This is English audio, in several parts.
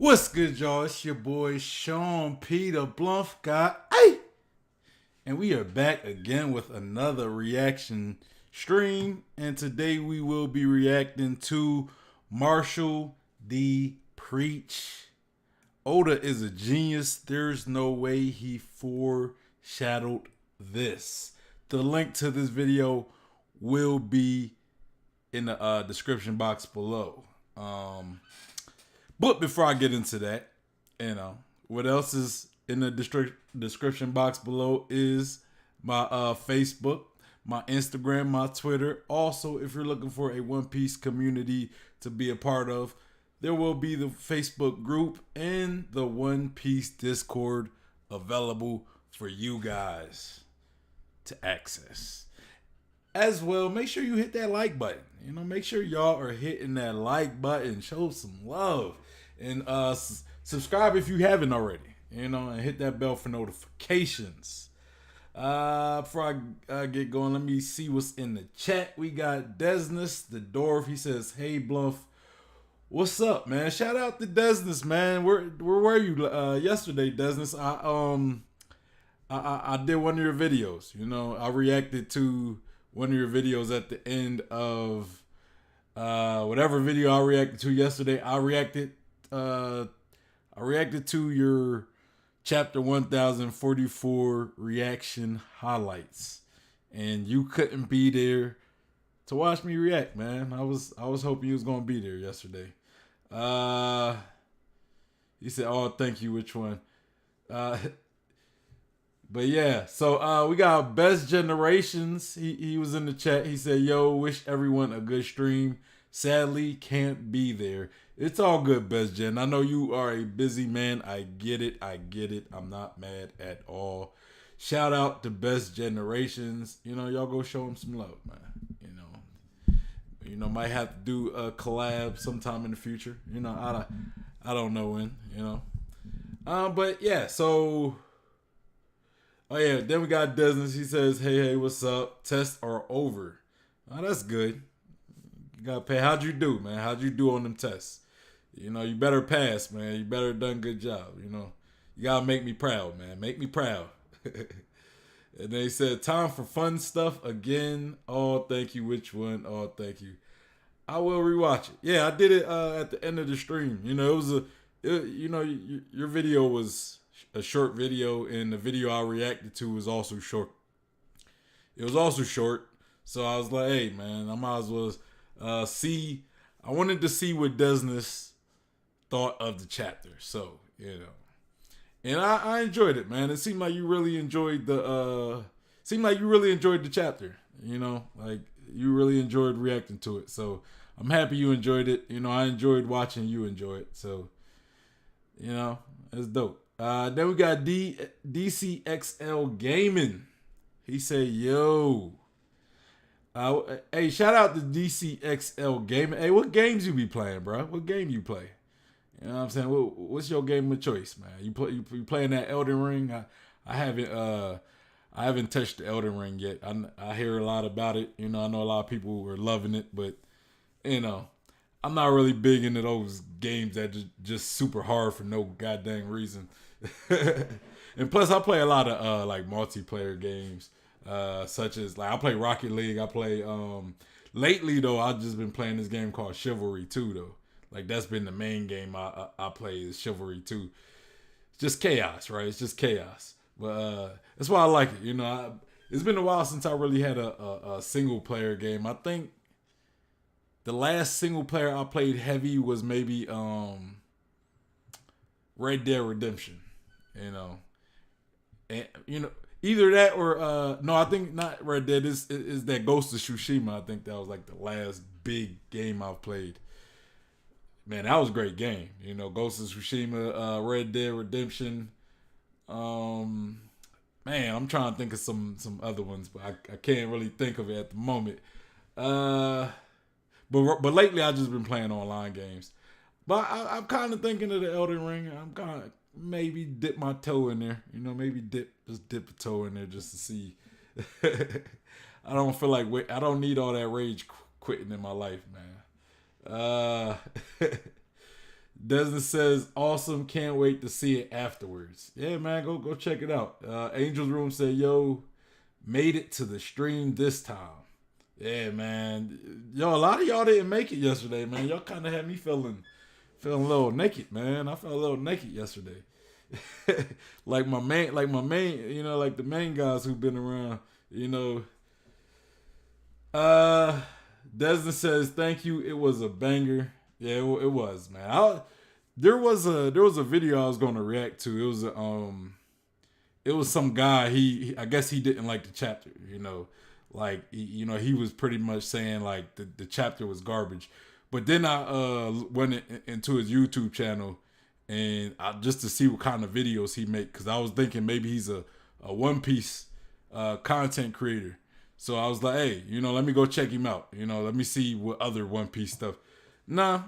What's good, y'all? It's your boy Sean Peter Bluff guy. Hey! And we are back again with another reaction stream. And today we will be reacting to Marshall D. Preach. Oda is a genius. There's no way he foreshadowed this. The link to this video will be in the description box below. But before I get into that, what else is in the description box below is my Facebook, my Instagram, my Twitter. Also, if you're looking for a One Piece community to be a part of, there will be the Facebook group and the One Piece Discord available for you guys to access. As well, make sure you hit that like button. Make sure y'all are hitting that like button. Show some love. And subscribe if you haven't already. And hit that bell for notifications. Before I get going, let me see what's in the chat. We got Desness the Dwarf. He says, "Hey Bluff, what's up, man?" Shout out to Desness, man. Where were you yesterday, Desness? I did one of your videos. I reacted to one of your videos at the end of whatever video I reacted to yesterday. I reacted to your chapter 1044 reaction highlights, and you couldn't be there to watch me react, man. I was hoping you was gonna be there yesterday. He said, "Oh, thank you. Which one?" But yeah, so we got Best Generations. He was in the chat. He said, "Yo, wish everyone a good stream. Sadly, can't be there." It's all good, Best Gen. I know you are a busy man. I get it. I'm not mad at all. Shout out to Best Generations. Y'all go show him some love, man. Might have to do a collab sometime in the future. I don't know when. But yeah, so. Oh yeah, then we got Desmond. He says, "Hey, what's up? Tests are over." Oh, that's good. You gotta pay. How'd you do, man? How'd you do on them tests? You better pass, man. You better done a good job. You gotta make me proud, man. Make me proud. And they said, "Time for fun stuff again." Oh, thank you. Which one? Oh, thank you. I will rewatch it. Yeah, I did it at the end of the stream. It was your video was a short video, and the video I reacted to was also short. It was also short, so I was like, "Hey, man, I might as well see." I wanted to see what Desness thought of the chapter, so and I enjoyed it, man. It seemed like you really enjoyed the chapter. Like you really enjoyed reacting to it. So I'm happy you enjoyed it. I enjoyed watching you enjoy it. So it's dope. Then we got DCXL Gaming. He said, "Yo, hey, shout out to DCXL Gaming. Hey, what games you be playing, bro? What game you play? You know what I'm saying? What's your game of choice, man? You playing that Elden Ring? I haven't touched the Elden Ring yet. I hear a lot about it. I know a lot of people were loving it, but I'm not really big into those games that just super hard for no goddamn reason." And plus, I play a lot of like multiplayer games, such as like I play Rocket League. I play lately though. I've just been playing this game called Chivalry 2 though. Like that's been the main game I play is Chivalry 2. It's just chaos, right? It's just chaos. But that's why I like it. It's been a while since I really had a single player game. I think the last single player I played heavy was maybe Red Dead Redemption. And either that or no, I think not Red Dead. Is that Ghost of Tsushima? I think that was like the last big game I've played. Man, that was a great game. Ghost of Tsushima, Red Dead Redemption. Man, I'm trying to think of some other ones, but I can't really think of it at the moment. But lately I've just been playing online games. But I'm kind of thinking of the Elden Ring. I'm kind of maybe dip my toe in there. Maybe dip a toe in there just to see. I don't feel like I don't need all that rage quitting in my life, man. Desmond says, awesome. Can't wait to see it afterwards. Yeah, man, go check it out. Angel's Room said, yo, made it to the stream this time. Yeah, man. Yo, a lot of y'all didn't make it yesterday, man. Y'all kind of had me feeling a little naked, man. I felt a little naked yesterday. like my main, like the main guys who've been around, Desmond says, thank you. It was a banger. Yeah, it was, man. There was a video I was going to react to. It was some guy. I guess he didn't like the chapter. He was pretty much saying like the chapter was garbage. But then I went into his YouTube channel and just to see what kind of videos he make, because I was thinking maybe he's a One Piece content creator. So I was like, hey, let me go check him out. Let me see what other One Piece stuff. Nah,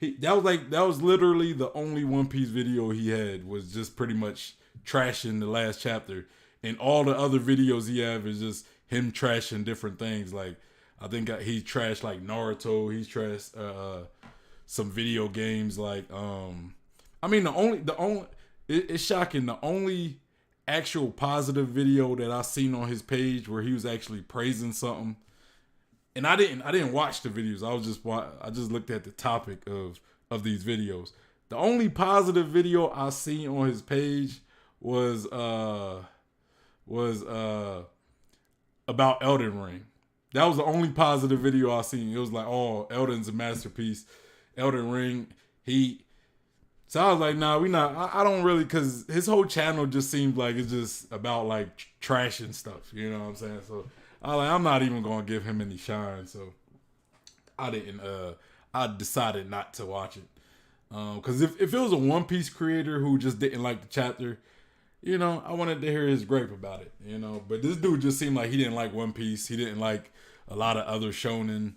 that was literally the only One Piece video he had, was just pretty much trashing the last chapter, and all the other videos he have is just him trashing different things. Like I think he trashed like Naruto. He's trashed some video games. Like it's shocking. The only actual positive video that I seen on his page where he was actually praising something, and I didn't watch the videos. I just looked at the topic of these videos. The only positive video I seen on his page was about Elden Ring. That was the only positive video I seen. It was like, oh, Elden's a masterpiece. Elden Ring. So I was like, nah, we not. I don't really, because his whole channel just seemed like it's just about like trash and stuff. You know what I'm saying? So I'm not even gonna give him any shine. So I didn't. I decided not to watch it. Because if it was a One Piece creator who just didn't like the chapter, I wanted to hear his gripe about it. But this dude just seemed like he didn't like One Piece. He didn't like a lot of other shonen.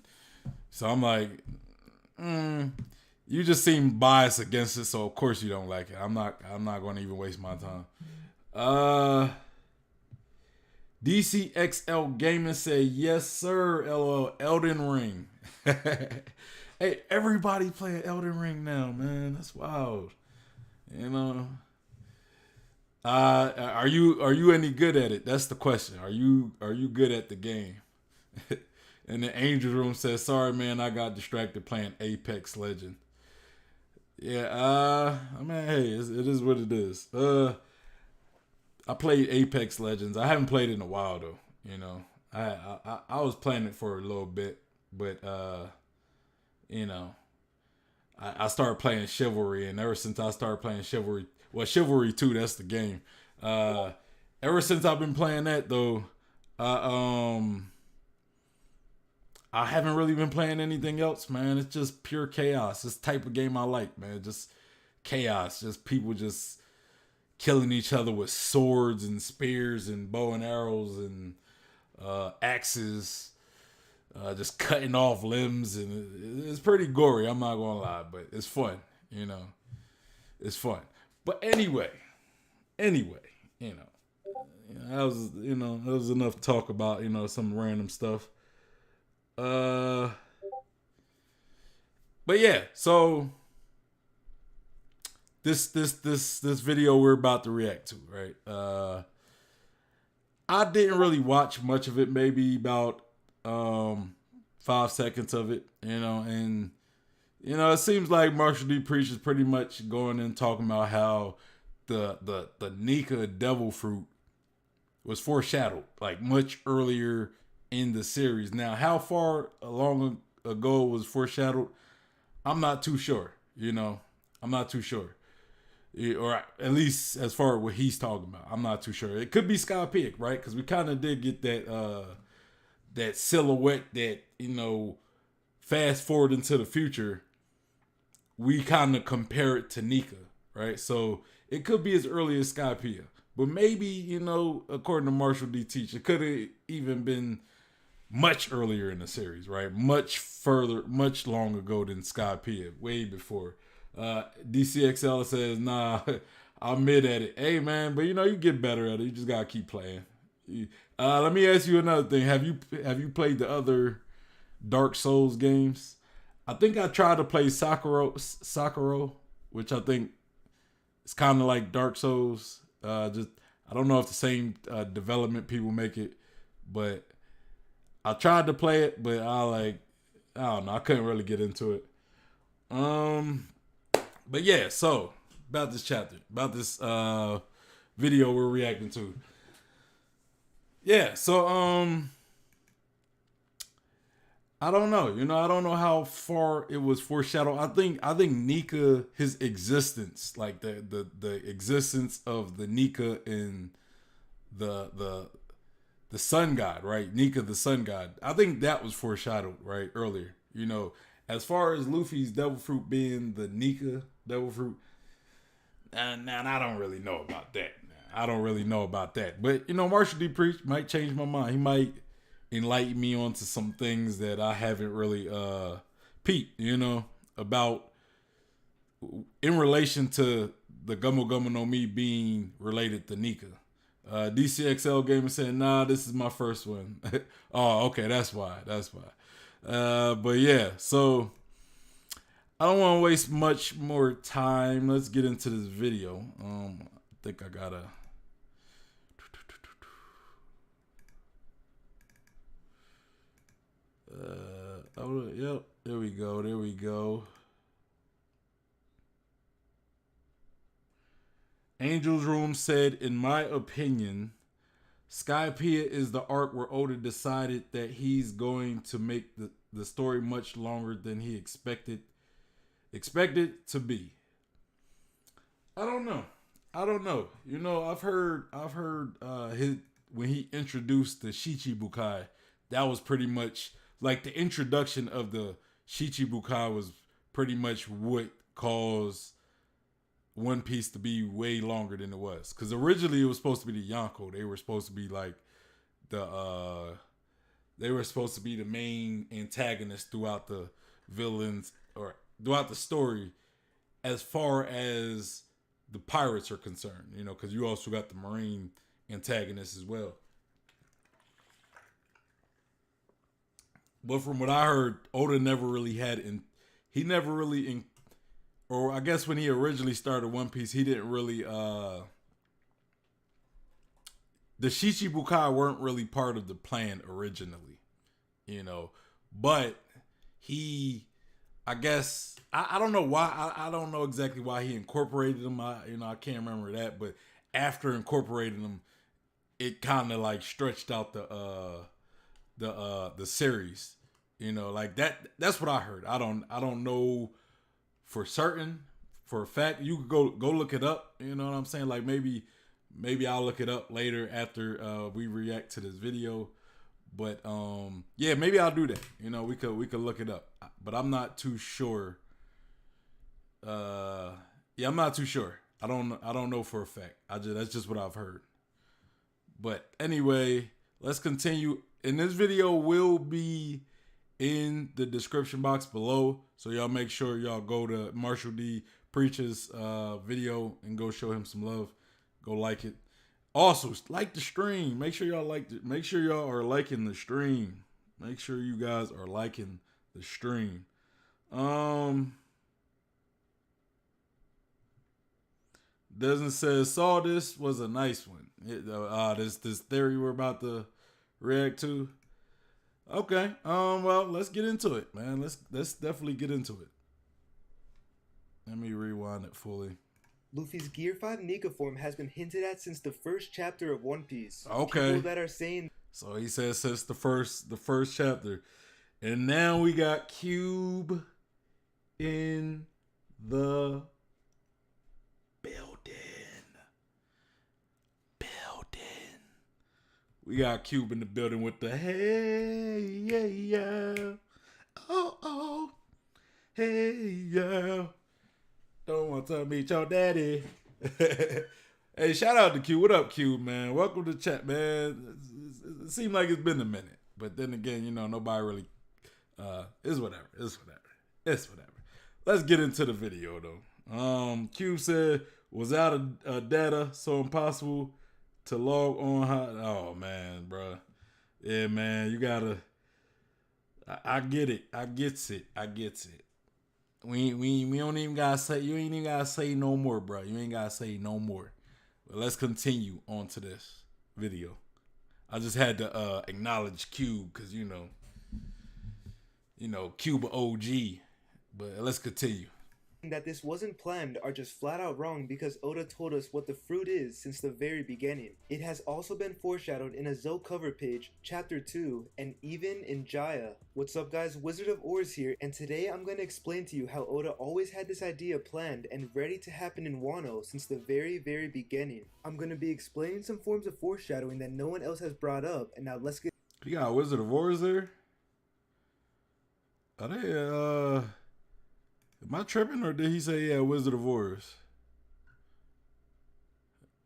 So I'm like, you just seem biased against it, so of course you don't like it. I'm not going to even waste my time. DCXL Gaming said, yes sir, LOL, Elden Ring. Hey, everybody playing Elden Ring now, man. That's wild. Are you any good at it? That's the question. Are you good at the game? And the Angel Room says, sorry man, I got distracted playing Apex Legend. Yeah, hey, it is what it is. I played Apex Legends. I haven't played it in a while though. I was playing it for a little bit, but I started playing Chivalry, and ever since I started playing Chivalry, Chivalry 2, that's the game. Ever since I've been playing that though, I haven't really been playing anything else, man. It's just pure chaos. It's the type of game I like, man. Just chaos. Just people just killing each other with swords and spears and bow and arrows and axes. Just cutting off limbs. And it's pretty gory, I'm not going to lie. But it's fun, It's fun. But anyway, that was enough talk about, some random stuff. But yeah, so this video we're about to react to, right? I didn't really watch much of it, maybe about 5 seconds of it, and it seems like Marshall D. Preach is pretty much going and talking about how the Nika devil fruit was foreshadowed like much earlier in the series. Now, how far along ago was foreshadowed, I'm not too sure. I'm not too sure, or at least as far as what he's talking about, I'm not too sure. It could be Sky Pig, right? Because we kind of did get that silhouette that fast forward into the future, we kind of compare it to Nika, right? So it could be as early as Sky Pig, but maybe according to Marshall D. Teach, it could have even been much earlier in the series, right? Much further, much long ago than Sky Pig, way before. DCXL says, nah, I'm mid at it. Hey, man, but you get better at it. You just got to keep playing. Let me ask you another thing. Have you played the other Dark Souls games? I think I tried to play Sakura, which I think is kind of like Dark Souls. Just I don't know if the same development people make it, but I tried to play it, but I don't know. I couldn't really get into it. But yeah. So about this chapter, about this video we're reacting to. Yeah. So I don't know. I don't know how far it was foreshadowed. I think Nika, his existence, like the existence of the Nika in the sun god, right? Nika the sun god. I think that was foreshadowed, right? Earlier. As far as Luffy's devil fruit being the Nika devil fruit, now I don't really know about that. I don't really know about that. But Marshall D. Preach might change my mind. He might enlighten me onto some things that I haven't really peeped, about in relation to the Gummo Gummo no Mi being related to Nika. DCXL Gamer said, nah, this is my first one. Oh, okay, that's why. But yeah, so I don't want to waste much more time. Let's get into this video. I think I gotta... yep, there we go. Angel's Room said, in my opinion, Skypiea is the arc where Oda decided that he's going to make the story much longer than he expected to be. I don't know. I've heard his when he introduced the Shichibukai, that was pretty much like the introduction of the Shichibukai was pretty much what caused One Piece to be way longer than it was. Because originally it was supposed to be the Yonko. They were supposed to be like they were supposed to be the main antagonists throughout the villains or throughout the story, as far as the pirates are concerned. Because you also got the marine antagonists as well. But from what I heard, Oda never really had, or I guess when he originally started One Piece, he didn't really, the Shichibukai weren't really part of the plan originally, but I guess, I don't know why, I don't know exactly why he incorporated them, I can't remember that, but after incorporating them, it kind of like stretched out the series, like that's what I heard. I don't know for certain, for a fact. You could go look it up, you know what I'm saying? Like maybe I'll look it up later after we react to this video. But yeah, maybe I'll do that. We could look it up. But I'm not too sure. Yeah, I'm not too sure. I don't know for a fact. That's just what I've heard. But anyway, let's continue. And this video will be in the description box below. So y'all make sure y'all go to Marshall D. Preach's video and go show him some love. Go like it. Also, like the stream. Make sure y'all make sure y'all are liking the stream. Make sure you guys are liking the stream. Doesn't say saw this was a nice one. This theory we're about to react to. Okay. Well, let's get into it, man. Let's definitely get into it. Let me rewind it fully. Luffy's Gear 5 Nika form has been hinted at since the first chapter of One Piece. Okay. People that are saying, so he says since the first chapter. And now we got Cube in the building. We got Cube in the building with the hey, yeah. Oh, hey, yeah. Don't want to meet your daddy. Hey, shout out to Cube. What up, Cube, man? Welcome to the chat, man. It seemed like it's been a minute. But then again, nobody really... It's whatever. Let's get into the video, though. Cube said, was out of data, so impossible to log on. Oh, man, bro. Yeah, man, you gotta... I get it. I gets it. I gets it. We don't even gotta say, you ain't even gotta say no more, bro. You ain't gotta say no more. But let's continue on to this video. I just had to acknowledge Cube because Cube OG. But let's continue. That this wasn't planned are just flat out wrong because Oda told us what the fruit is since the very beginning. It has also been foreshadowed in a Zoe cover page, chapter 2, and even in Jaya. What's up guys, Wizard of Oars here, and today I'm going to explain to you how Oda always had this idea planned and ready to happen in Wano since the very beginning. I'm going to be explaining some forms of foreshadowing that no one else has brought up, and now let's get... You got Wizard of Oars there? Are they, am I tripping or did he say yeah, Wizard of Oars?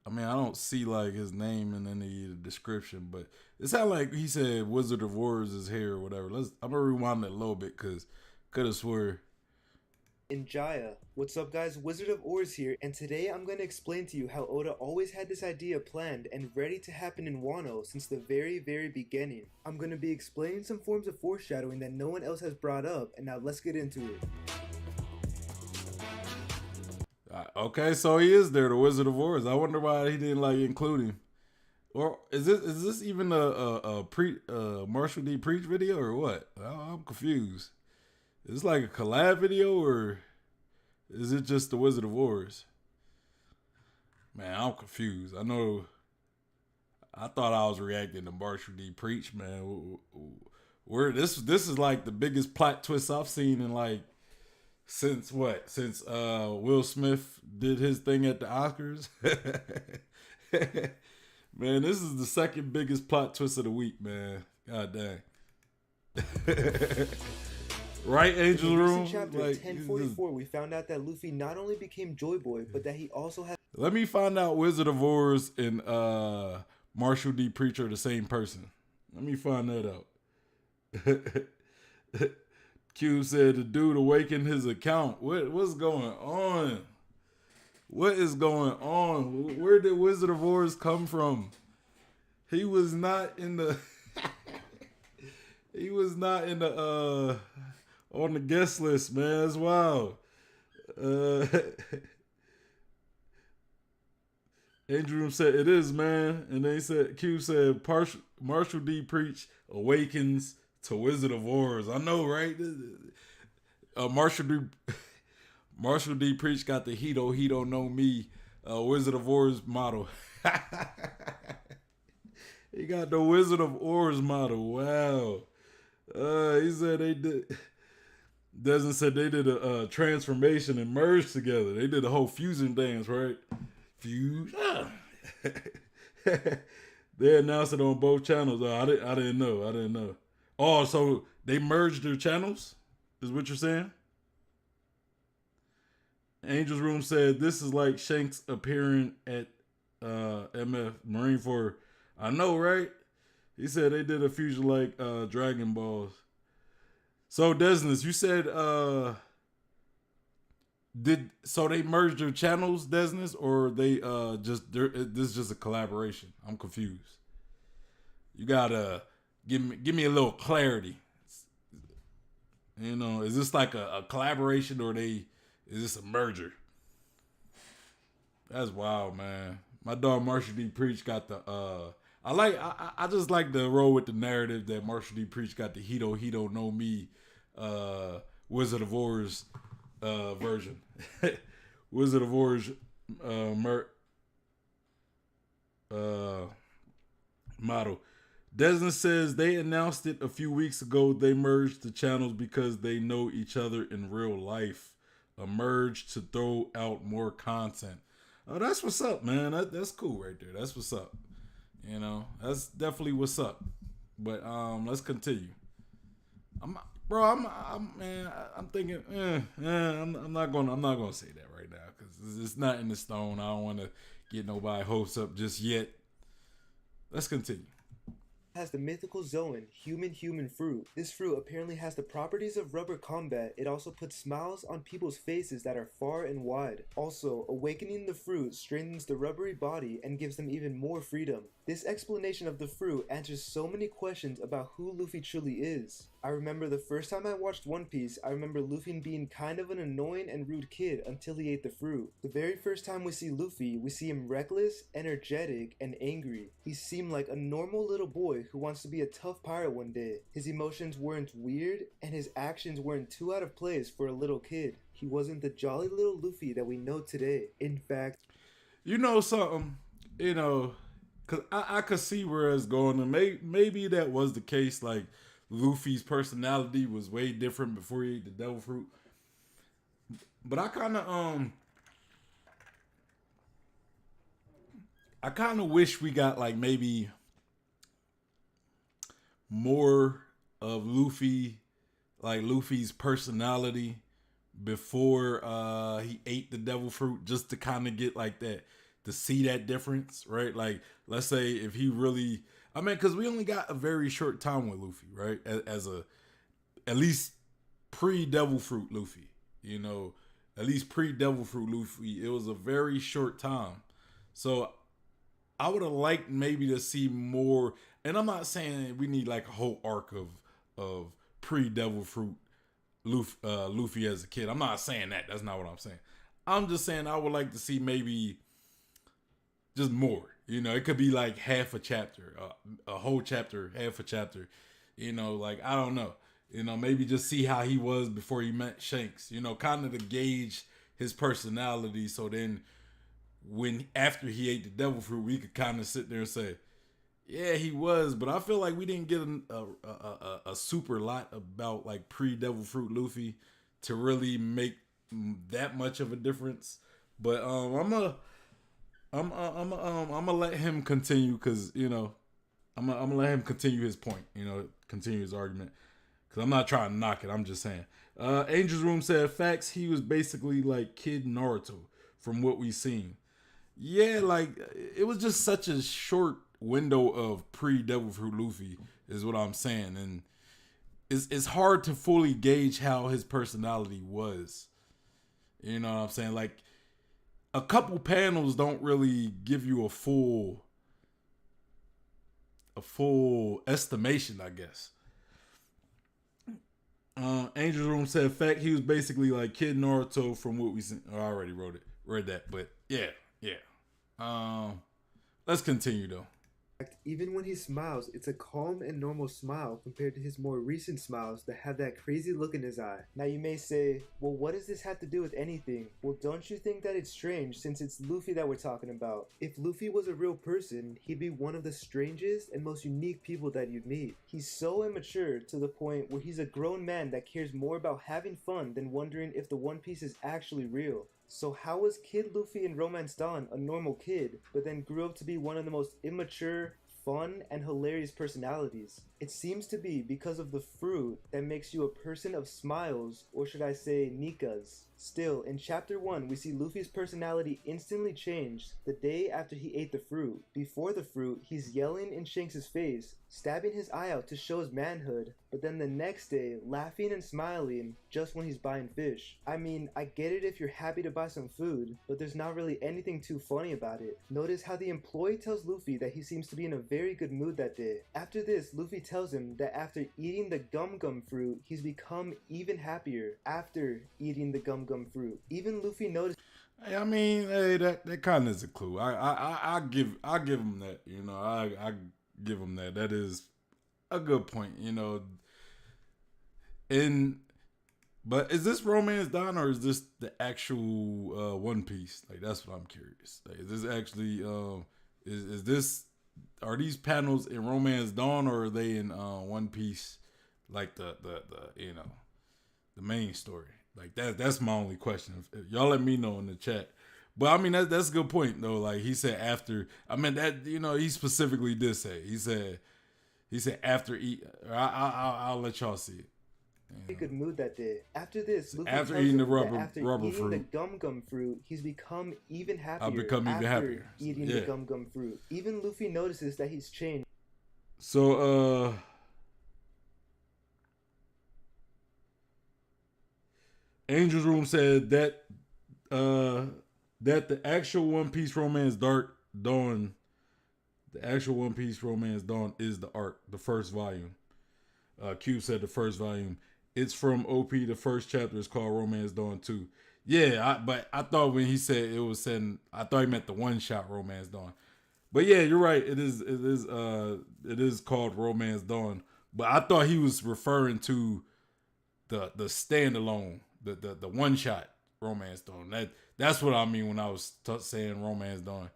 I mean, I don't see like his name in any description, but it sounded like he said Wizard of Oars is here or whatever. I'm gonna rewind it a little bit because could have swore. In Jaya. What's up guys, Wizard of Oars here, and today I'm going to explain to you how Oda always had this idea planned and ready to happen in Wano since the very beginning. I'm going to be explaining some forms of foreshadowing that no one else has brought up, and now let's get into it. Okay, so he is there, the Wizard of Oars. I wonder why he didn't like include him. Or is this even a Marshall D Preach video or what? I'm confused. Is this like a collab video or is it just the Wizard of Oars? Man, I'm confused. I thought I was reacting to Marshall D Preach, man. This is like the biggest plot twist I've seen in like since Will Smith did his thing at the Oscars. Man, this is the second biggest plot twist of the week, man. God dang. Right, Angel Room? In chapter 1044, we found out that Luffy not only became Joy Boy, but that he also had... Let me find out Wizard of Oars and Marshall D. Preacher are the same person. Let me find that out. Q said the dude awakened his account. What's going on? What is going on? Where did Wizard of Oars come from? He was not in the... he was not in the... on the guest list, man. That's wild. Angel Room said it is, man. And they said Q said Marshall D Preach awakens to Wizard of Oars. I know, right? Marshall D Preach got the he don't know me Wizard of Oars model. He got the Wizard of Oars model. Wow. He said they did. Desmond said they did a transformation and merged together. They did a whole fusion dance, right? Fusion. They announced it on both channels. I didn't know. Oh, so they merged their channels? Is what you're saying? Angel's Room said this is like Shanks appearing at MF Marineford. I know, right? He said they did a fusion like Dragon Balls. So Desness, you said so they merged their channels, Desness, or they this is just a collaboration? I'm confused. You gotta give me a little clarity. You know, is this like a collaboration or is this a merger? That's wild, man. My dog Marshall D Preach got the I just like the roll with the narrative that Marshall D Preach got the he don't know me Wizard of Oars version. Wizard of Oars model. Desmond says they announced it a few weeks ago. They merged the channels because they know each other in real life. A merge to throw out more content. Oh, that's what's up, man. That's cool right there. That's what's up. You know, that's definitely what's up. But let's continue. I'm thinking, I'm not gonna say that right now because it's not in the stone. I don't want to get nobody hopes up just yet. Let's continue. Has the mythical Zoan, human fruit. This fruit apparently has the properties of rubber combat. It also puts smiles on people's faces that are far and wide. Also, awakening the fruit strengthens the rubbery body and gives them even more freedom. This explanation of the fruit answers so many questions about who Luffy truly is. I remember the first time I watched One Piece, I remember Luffy being kind of an annoying and rude kid until he ate the fruit. The very first time we see Luffy, we see him reckless, energetic, and angry. He seemed like a normal little boy who wants to be a tough pirate one day. His emotions weren't weird, and his actions weren't too out of place for a little kid. He wasn't the jolly little Luffy that we know today. In fact, You know something, you know, cause I could see where it's going, and maybe that was the case. Like Luffy's personality was way different before he ate the devil fruit. But I kind of wish we got like maybe more of Luffy, like Luffy's personality before he ate the devil fruit, just to kind of get like that, to see that difference, right? Like, let's say if he really, I mean, because we only got a very short time with Luffy, right? As a, at least pre devil fruit Luffy, you know, at least pre devil fruit Luffy, it was a very short time. So I would have liked maybe to see more. And I'm not saying we need like a whole arc of pre devil fruit Luffy as a kid. I'm not saying that. That's not what I'm saying. I'm just saying I would like to see maybe just more. You know, it could be like half a chapter, a whole chapter, half a chapter. You know, like I don't know. You know, maybe just see how he was before he met Shanks. You know, kind of to gauge his personality. So then, when after he ate the devil fruit, we could kind of sit there and say, yeah, he was, but I feel like we didn't get a super lot about like pre Devil Fruit Luffy to really make that much of a difference. But I'm gonna let him continue, because you know I'm gonna let him continue his point. You know, continue his argument, because I'm not trying to knock it. I'm just saying. Angel's Room said facts. He was basically like Kid Naruto from what we seen. Yeah, like it was just such a short window of pre Devil Fruit Luffy is what I'm saying, and it's hard to fully gauge how his personality was. You know what I'm saying? Like a couple panels don't really give you a full estimation, I guess. Angel's Room said fact, he was basically like Kid Naruto from what we seen. Oh, I already read that, but yeah. Let's continue though. even when he smiles, it's a calm and normal smile compared to his more recent smiles that have that crazy look in his eye. Now you may say, well, what does this have to do with anything? Well, don't you think that it's strange since it's Luffy that we're talking about? If Luffy was a real person, he'd be one of the strangest and most unique people that you'd meet. He's so immature to the point where he's a grown man that cares more about having fun than wondering if the One Piece is actually real. So how was Kid Luffy in Romance Dawn a normal kid, but then grew up to be one of the most immature, fun, and hilarious personalities? It seems to be because of the fruit that makes you a person of smiles, or should I say Nikas. Still, in chapter 1, we see Luffy's personality instantly changed the day after he ate the fruit. Before the fruit, he's yelling in Shanks' face, stabbing his eye out to show his manhood, but then the next day, laughing and smiling just when he's buying fish. I mean, I get it if you're happy to buy some food, but there's not really anything too funny about it. Notice how the employee tells Luffy that he seems to be in a very good mood that day. After this, Luffy tells him that after eating the gum fruit, he's become even happier after eating the gum fruit. Even Luffy noticed. Hey, I mean, hey, that kind of is a clue. I give him that. You know, I give him that. That is a good point. You know, but is this Romance Dawn or is this the actual One Piece? Like that's what I'm curious. Like, is this actually is this, are these panels in Romance Dawn or are they in One Piece? Like the you know, the main story. Like that's my only question. If y'all let me know in the chat. But I mean that's a good point though. Like he said after. I mean that, you know, he specifically did say. He said after eat. I'll let y'all see it. A good mood that day. After this, Luffy after tells eating him the that after rubber eating fruit, the gum fruit, he's become even happier. I've become even happier. Eating the gum fruit. Even Luffy notices that he's changed. So Angel's Room said that that the actual One Piece Romance Dawn, the actual One Piece Romance Dawn is the arc, the first volume. Cube said the first volume. It's from OP. The first chapter is called Romance Dawn 2. Yeah, but I thought when he said it was said, I thought he meant the one shot Romance Dawn. But yeah, you're right. It is called Romance Dawn. But I thought he was referring to the standalone, the one shot Romance Dawn. That's what I mean when I was saying Romance Dawn.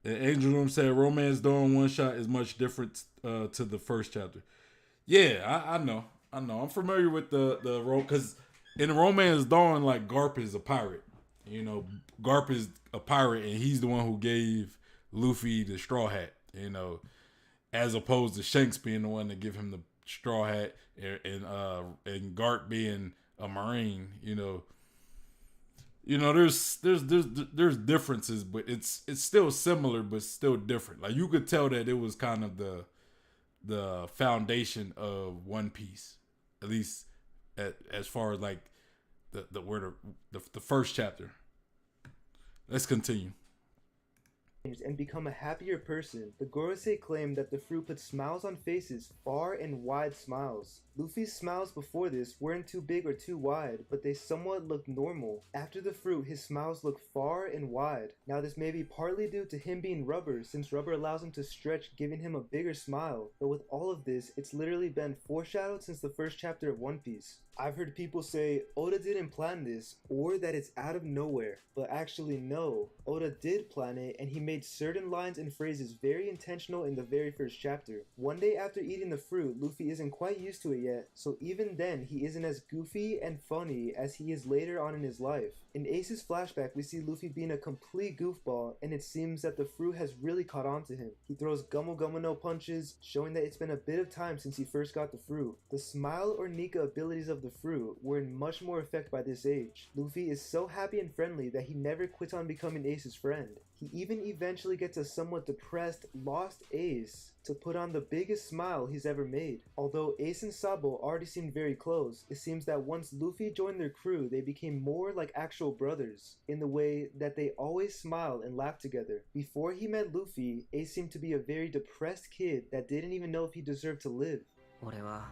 Angel Room said Romance Dawn one shot is much different to the first chapter. Yeah, I know. I'm familiar with the role because in Romance Dawn, like Garp is a pirate. You know, Garp is a pirate, and he's the one who gave Luffy the straw hat. You know, as opposed to Shanks being the one to give him the straw hat, and Garp being a marine. There's differences, but it's still similar, but still different. Like you could tell that it was kind of the foundation of One Piece, at least as far as like the first chapter. Let's continue. And become a happier person. The Gorosei claim that the fruit puts smiles on faces, far and wide smiles. Luffy's smiles before this weren't too big or too wide, but they somewhat looked normal. After the fruit, his smiles look far and wide. Now this may be partly due to him being rubber, since rubber allows him to stretch, giving him a bigger smile. But with all of this, it's literally been foreshadowed since the first chapter of One Piece. I've heard people say Oda didn't plan this, or that it's out of nowhere. But actually no, Oda did plan it, and he made certain lines and phrases very intentional in the very first chapter. One day after eating the fruit, Luffy isn't quite used to it yet, so even then he isn't as goofy and funny as he is later on in his life. In Ace's flashback, we see Luffy being a complete goofball, and it seems that the fruit has really caught on to him. He throws Gummo Gummo no punches, showing that it's been a bit of time since he first got the fruit. The smile or Nika abilities of the fruit were in much more effect by this age. Luffy is so happy and friendly that he never quits on becoming Ace's friend. He even eventually gets a somewhat depressed, lost Ace to put on the biggest smile he's ever made. Although Ace and Sabo already seemed very close, it seems that once Luffy joined their crew, they became more like actual brothers, in the way that they always smile and laugh together. Before he met Luffy, Ace seemed to be a very depressed kid that didn't even know if he deserved to live. 俺は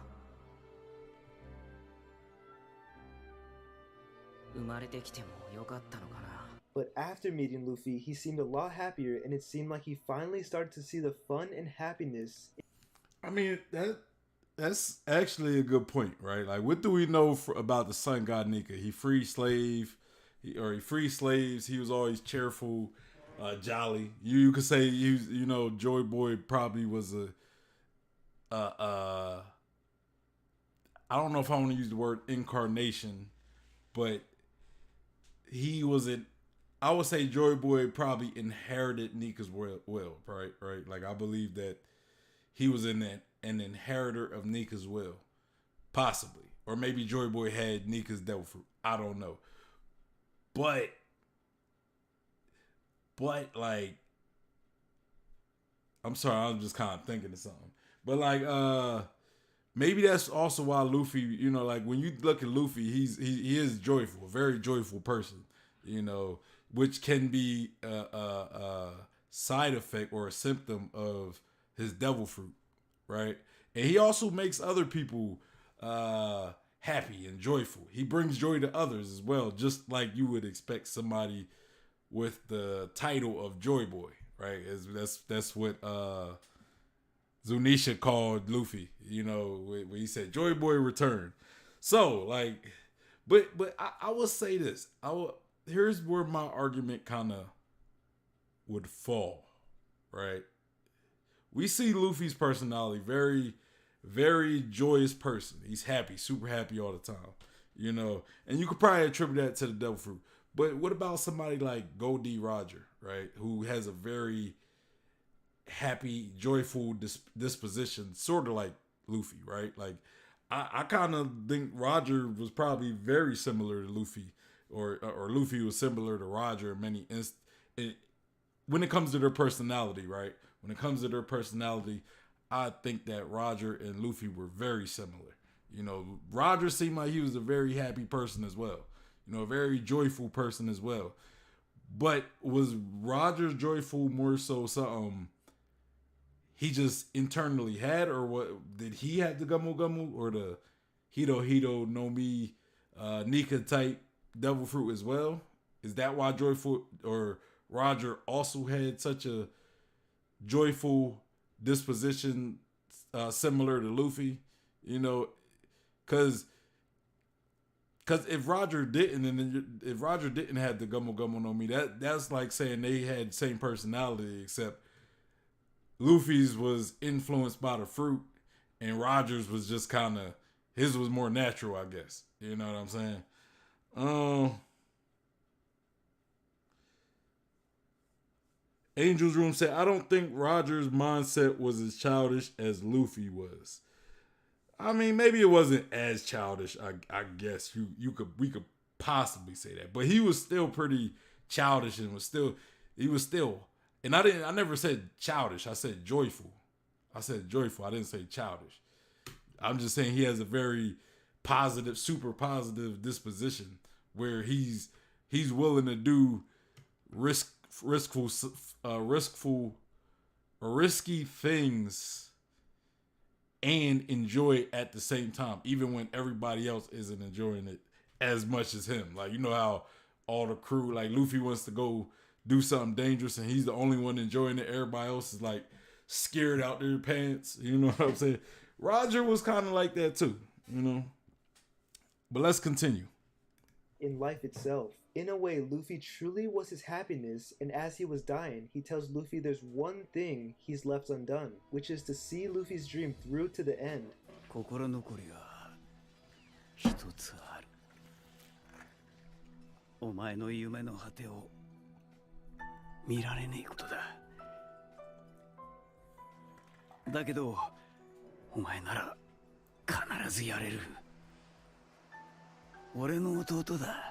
生まれてきてもよかったのかな。 But after meeting Luffy, he seemed a lot happier, and it seemed like he finally started to see the fun and happiness. I mean, that's actually a good point, right? Like, what do we know about the sun god Nika? He freed slaves. He freed slaves. He was always cheerful, jolly. You could say Joy Boy probably was I don't know if I want to use the word incarnation, but he was I would say Joy Boy probably inherited Nika's will, right? Like I believe that he was an inheritor of Nika's will, possibly, or maybe Joy Boy had Nika's devil fruit. I don't know, but like, I'm sorry, I'm just kind of thinking of something, but like, maybe that's also why Luffy, like when you look at Luffy, he is joyful, a very joyful person, which can be a side effect or a symptom of his devil fruit, right? And he also makes other people happy and joyful. He brings joy to others as well, just like you would expect somebody with the title of Joy Boy, right? That's what Zunisha called Luffy, when he said Joy Boy return. So like, but I will say this, here's where my argument kind of would fall, right? We see Luffy's personality, very, very joyous person. He's happy, super happy all the time, and you could probably attribute that to the devil fruit. But what about somebody like Goldie Roger, right? Who has a very happy, joyful disposition, sort of like Luffy, right? Like, I kind of think Roger was probably very similar to Luffy, or Luffy was similar to Roger in many when it comes to their personality, right? When it comes to their personality, I think that Roger and Luffy were very similar. Roger seemed like he was a very happy person as well. A very joyful person as well. But was Roger's joyful more so something he just internally had, or what? Did he have the Gumu Gumu or the Hito Hito no Mi Nika type devil fruit as well? Is that why joyful or Roger also had such a joyful disposition, similar to Luffy? You know, because if Roger didn't, and then if Roger didn't have the Gumu Gumu no Mi, that's like saying they had the same personality, except Luffy's was influenced by the fruit, and Roger's was just kind of, his was more natural, I guess. You know what I'm saying? Angel's Room said, I don't think Roger's mindset was as childish as Luffy was. I mean, maybe it wasn't as childish. I guess we could possibly say that, but he was still pretty childish and he was still. And I never said childish. I said joyful. I didn't say childish. I'm just saying he has a very positive, super positive disposition where he's willing to do risky things and enjoy it at the same time, even when everybody else isn't enjoying it as much as him. Like, you know how all the crew, like Luffy wants to go do something dangerous and he's the only one enjoying it. Everybody else is like scared out their pants. You know what I'm saying? Roger was kind of like that too, you know. But let's continue. In life itself, in a way, Luffy truly was his happiness, and as he was dying, he tells Luffy there's one thing he's left undone, which is to see Luffy's dream through to the end. 心残りが一つある。お前の夢の果てを見られねえことだ。だけど、お前なら必ずやれる。俺の弟だ。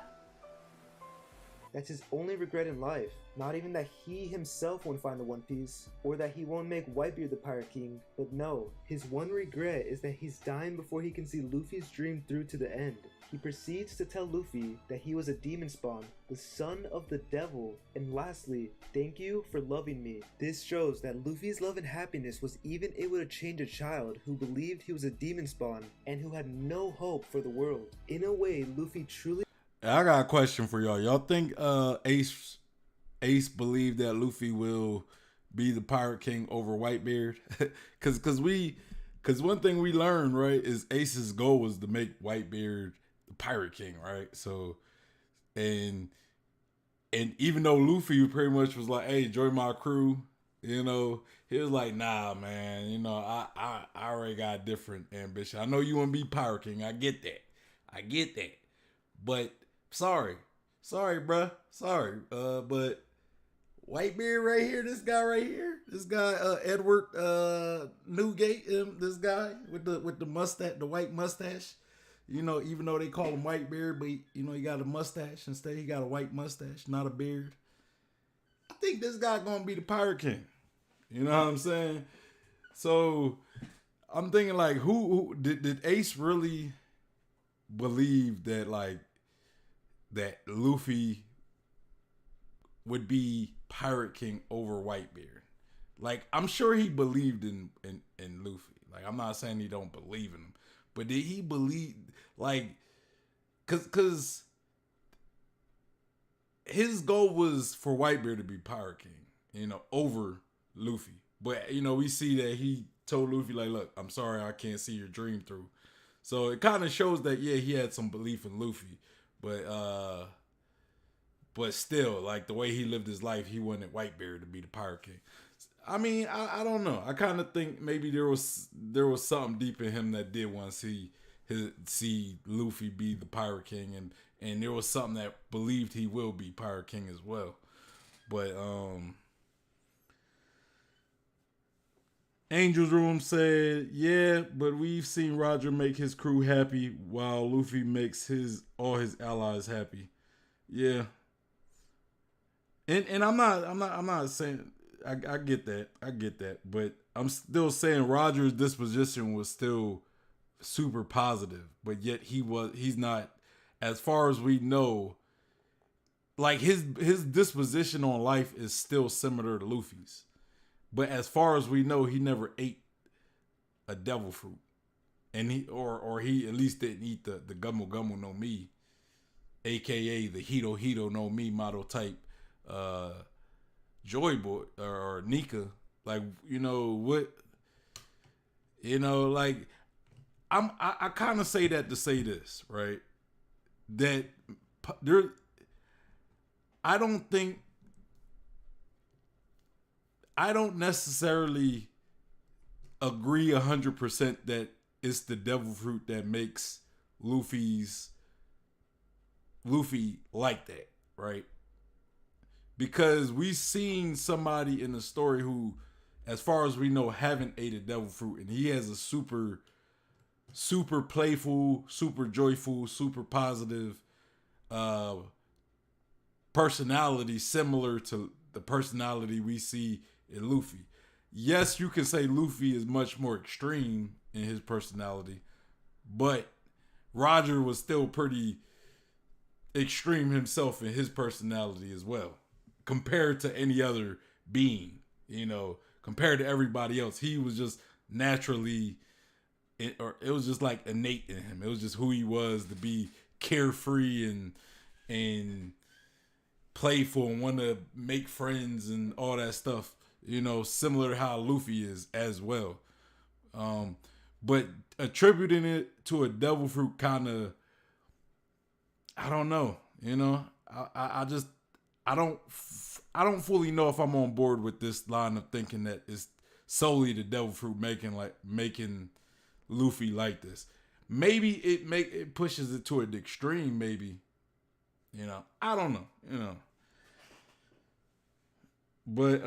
That's his only regret in life. Not even that he himself won't find the One Piece, or that he won't make Whitebeard the Pirate King, but no, his one regret is that he's dying before he can see Luffy's dream through to the end. He proceeds to tell Luffy that he was a demon spawn, the son of the devil, and lastly, thank you for loving me. This shows that Luffy's love and happiness was even able to change a child who believed he was a demon spawn and who had no hope for the world. In a way, Luffy truly... I got a question for y'all. Y'all think Ace believed that Luffy will be the Pirate King over Whitebeard? Cause one thing we learned, right, is Ace's goal was to make Whitebeard the Pirate King, right? So, and even though Luffy pretty much was like, "Hey, join my crew," you know, he was like, "Nah, man, you know, I already got a different ambition. I know you want to be Pirate King. I get that, but." Sorry, bruh. Sorry. But Whitebeard right here, this guy Edward Newgate, this guy with the mustache, the white mustache. You know, even though they call him Whitebeard, but you know he got a mustache instead. He got a white mustache, not a beard. I think this guy gonna be the Pirate King. You know what I'm saying? So I'm thinking like, who did Ace really believe that that Luffy would be Pirate King over Whitebeard? Like, I'm sure he believed in Luffy. Like, I'm not saying he don't believe in him, but did he believe, like, cause his goal was for Whitebeard to be Pirate King, you know, over Luffy. But, you know, we see that he told Luffy, like, look, I'm sorry, I can't see your dream through. So it kind of shows that, yeah, he had some belief in Luffy. But still, like, the way he lived his life, he wanted Whitebeard to be the Pirate King. I mean, I don't know. I kind of think maybe there was something deep in him that did want to see Luffy be the Pirate King, and there was something that believed he will be Pirate King as well. But Angel's Room said, yeah, but we've seen Roger make his crew happy while Luffy makes all his allies happy. Yeah. And I'm not saying I get that, but I'm still saying Roger's disposition was still super positive, but yet he's not, as far as we know, like his disposition on life is still similar to Luffy's. But as far as we know, he never ate a devil fruit. And he at least didn't eat the Gumu Gumu no Mi, aka the Hito Hito no Mi model type Joy Boy or Nika. Like, like I kind of say that to say this, right? That I don't necessarily agree 100% that it's the devil fruit that makes Luffy like that, right? Because we've seen somebody in the story who, as far as we know, haven't ate a devil fruit, and he has a super playful, super joyful, super positive personality, similar to the personality we see in Luffy. Yes, you can say Luffy is much more extreme in his personality, but Roger was still pretty extreme himself in his personality as well, compared to any other being. Compared to everybody else, he was just naturally, or it was just like innate in him. It was just who he was, to be carefree and playful and want to make friends and all that stuff. Similar to how Luffy is as well. But attributing it to a devil fruit kind of, I don't know. I don't fully know if I'm on board with this line of thinking that it's solely the devil fruit making Luffy like this. Maybe it pushes it to an extreme. Maybe, I don't know. But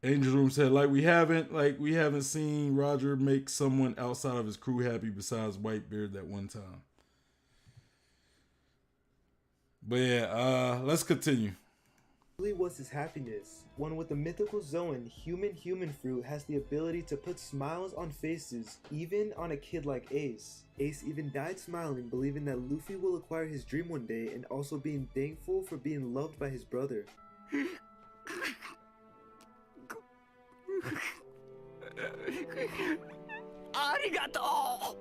Angel Room said, we haven't seen Roger make someone outside of his crew happy besides Whitebeard that one time. But yeah, let's continue. Really was his happiness. One with the mythical Zoan, human fruit has the ability to put smiles on faces, even on a kid like Ace. Ace even died smiling, believing that Luffy will acquire his dream one day, and also being thankful for being loved by his brother. Arigato!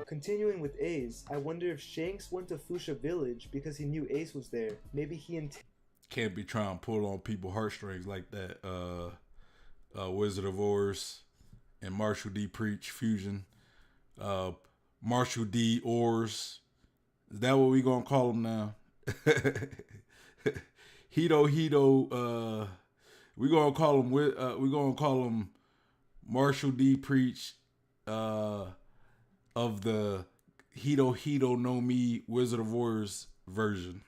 Continuing with Ace, I wonder if Shanks went to Fuchsia Village because he knew Ace was there. Maybe he can't be trying to pull on people's heartstrings like that. Wizard of Oars and Marshall D. Preach fusion. Marshall D. Oars. Is that what we gonna call him now? Hito. We gonna call him Marshall D. Preach. Of the Hito no Mi Wizard of Warriors version,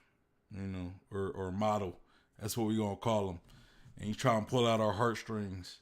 or model. That's what we gonna call him. And he's trying to pull out our heartstrings.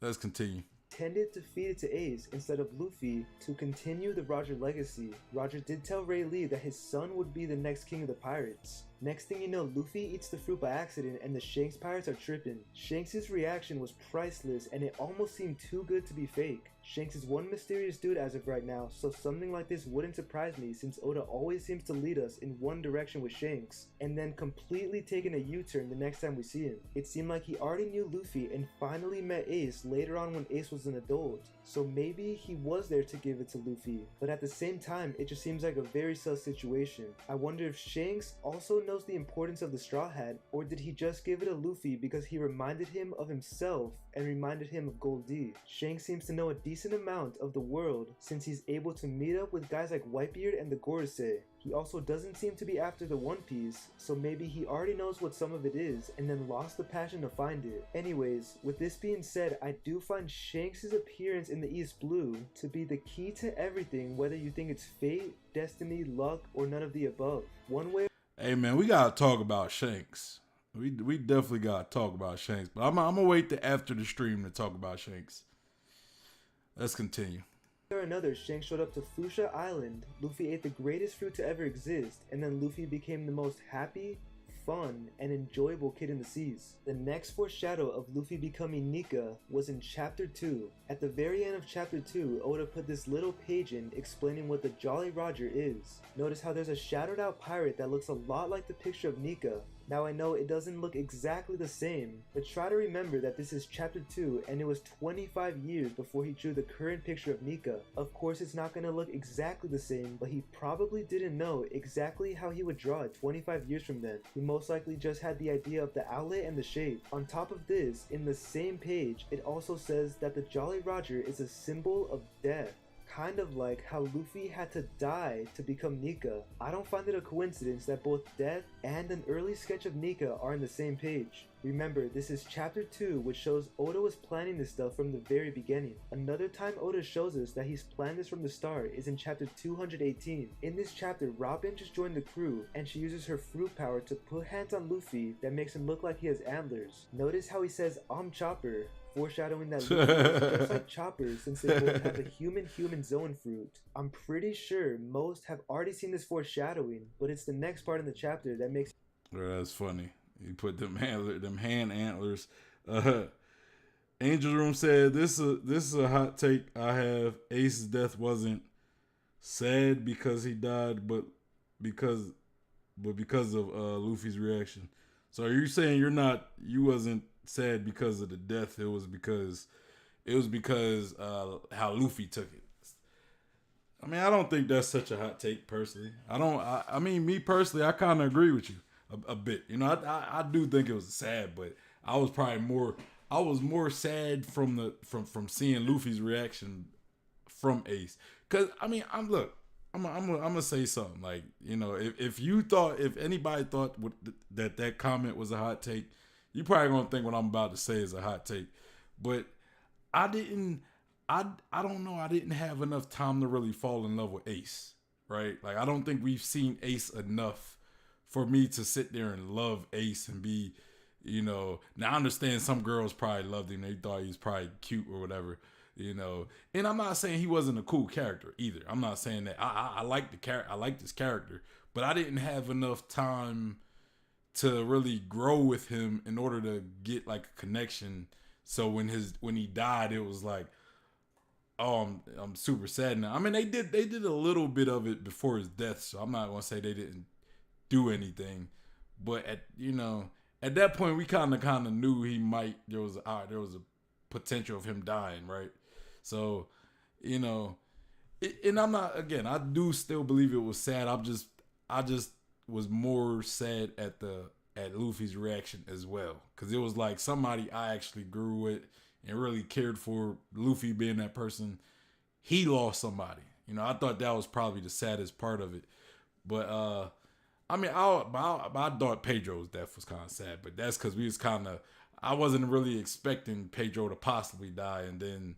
Let's continue. Intended to feed it to Ace instead of Luffy to continue the Roger legacy. Roger did tell Ray Lee that his son would be the next king of the pirates. Next thing you know, Luffy eats the fruit by accident and the Shanks pirates are tripping. Shanks' reaction was priceless and it almost seemed too good to be fake. Shanks is one mysterious dude as of right now, so something like this wouldn't surprise me since Oda always seems to lead us in one direction with Shanks, and then completely taking a U-turn the next time we see him. It seemed like he already knew Luffy and finally met Ace later on when Ace was an adult, so maybe he was there to give it to Luffy, but at the same time it just seems like a very sus situation. I wonder if Shanks also knows the importance of the Straw Hat, or did he just give it to Luffy because he reminded him of himself and reminded him of Gold D. Shanks seems to know a decent amount of the world since he's able to meet up with guys like Whitebeard and the Gorosei. He also doesn't seem to be after the One Piece, so maybe he already knows what some of it is and then lost the passion to find it. Anyways, with this being said, I do find Shanks' appearance in the East Blue to be the key to everything, whether you think it's fate, destiny, luck, or none of the above. One way. Hey man, we gotta talk about Shanks. We definitely gotta talk about Shanks, but I'm gonna wait till after the stream to talk about Shanks. Let's continue. Or another, Shanks showed up to Fuchsia Island. Luffy ate the greatest fruit to ever exist, and then Luffy became the most happy, fun and enjoyable kid in the seas. The next foreshadow of Luffy becoming Nika was in Chapter 2. At the very end of Chapter 2, Oda put this little page in explaining what the Jolly Roger is. Notice how there's a shadowed out pirate that looks a lot like the picture of Nika. Now I know it doesn't look exactly the same, but try to remember that this is Chapter 2 and it was 25 years before he drew the current picture of Nika. Of course it's not going to look exactly the same, but he probably didn't know exactly how he would draw it 25 years from then. He most likely just had the idea of the outlet and the shape. On top of this, in the same page, it also says that the Jolly Roger is a symbol of death. Kind of like how Luffy had to die to become Nika. I don't find it a coincidence that both death and an early sketch of Nika are in the same page. Remember, this is Chapter 2, which shows Oda was planning this stuff from the very beginning. Another time Oda shows us that he's planned this from the start is in Chapter 218. In this chapter, Robin just joined the crew, and she uses her fruit power to put hands on Luffy that makes him look like he has antlers. Notice how he says, "I'm Chopper," foreshadowing that Luffy is just like Chopper since they both have the human zoan fruit. I'm pretty sure most have already seen this foreshadowing, but it's the next part in the chapter that makes... That's funny. You put them hand antlers. Angel Room said, this is a hot take I have. Ace's death wasn't sad because he died, but because of Luffy's reaction. So are you saying you wasn't sad because of the death? It was because how Luffy took it. I mean, I don't think that's such a hot take personally. I mean, me personally, I kind of agree with you a bit. You know, I do think it was sad, but I was more sad from seeing Luffy's reaction from Ace. Cause I mean, I'm gonna say something, like, you know, if anybody thought that comment was a hot take, you probably gonna think what I'm about to say is a hot take. But I don't know, I didn't have enough time to really fall in love with Ace, right? Like, I don't think we've seen Ace enough for me to sit there and love Ace and be, you know, now I understand some girls probably loved him. They thought he was probably cute or whatever, you know. And I'm not saying he wasn't a cool character either. I'm not saying that. I like the character. I like this character, but I didn't have enough time to really grow with him in order to get like a connection. So when he died, it was like, oh, I'm super sad now. I mean, they did a little bit of it before his death, so I'm not gonna say they didn't do anything, but at that point we kind of knew there was a potential of him dying, right? So, you know, and I'm not, again, I do still believe it was sad. I just was more sad at Luffy's reaction as well, because it was like somebody I actually grew with and really cared for. Luffy being that person, he lost somebody. You know, I thought that was probably the saddest part of it, but I mean, I thought Pedro's death was kind of sad, but that's because I wasn't really expecting Pedro to possibly die, and then,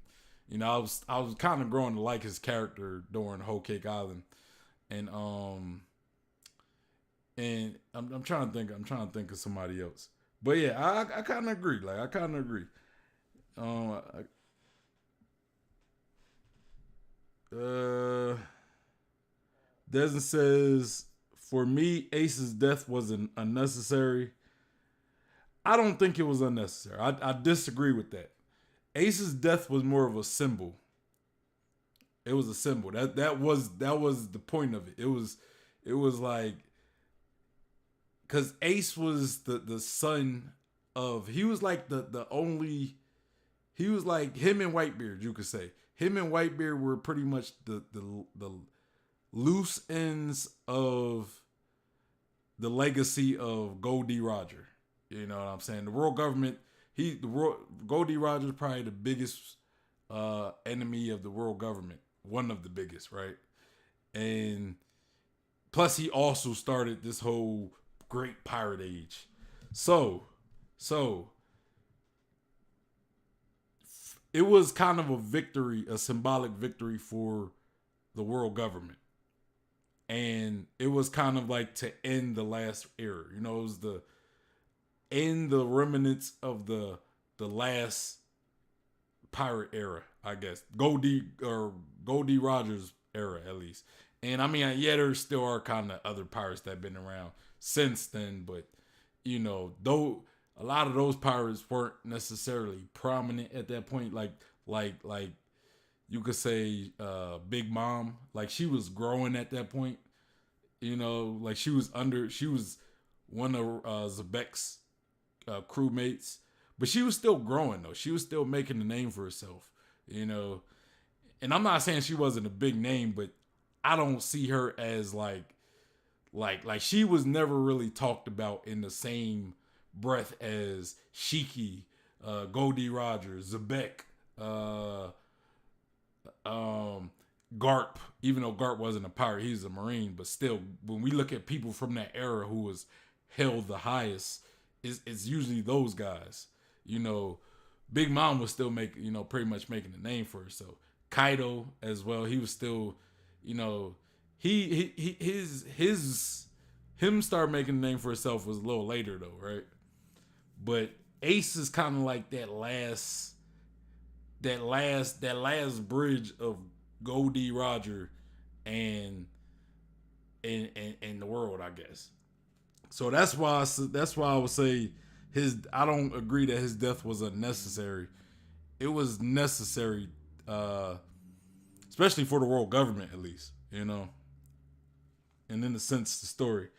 you know, I was kind of growing to like his character during Whole Cake Island, and I'm trying to think of somebody else, but yeah, I kind of agree. Like, I kind of agree. Desmond says, for me, Ace's death wasn't unnecessary. I don't think it was unnecessary. I disagree with that. Ace's death was more of a symbol. It was a symbol. That was the point of it. It was like, because Ace was the son of, he was like the only, he was like him and Whitebeard, you could say. Him and Whitebeard were pretty much the loose ends of the legacy of Gold D. Roger. You know what I'm saying? The world government, Gold D. Roger is probably the biggest enemy of the world government. One of the biggest, right? And plus he also started this whole great pirate age. So it was kind of a victory, a symbolic victory for the world government. And it was kind of like to end the last era. You know, it was end the remnants of the last pirate era, I guess. Gold D Rogers era, at least. And I mean, yeah, there still are kind of other pirates that have been around since then, but though a lot of those pirates weren't necessarily prominent at that point. Like you could say Big Mom, like she was growing at that point. Like she was one of Zebek's crewmates, but she was still growing though. She was still making a name for herself. And I'm not saying she wasn't a big name, but I don't see her as like she was never really talked about in the same breath as Shiki, Goldie Rogers, Zebek, Garp. Even though Garp wasn't a pirate, he was a Marine, but still, when we look at people from that era who was held the highest, it's usually those guys. Big Mom was still pretty much making a name for herself. Kaido as well, he was still, him start making a name for himself was a little later though, right? But Ace is kind of like that last bridge of Goldie Roger and the world, I guess. So that's why I would say I don't agree that his death was unnecessary. It was necessary, especially for the world government, at least, And in a sense, the story.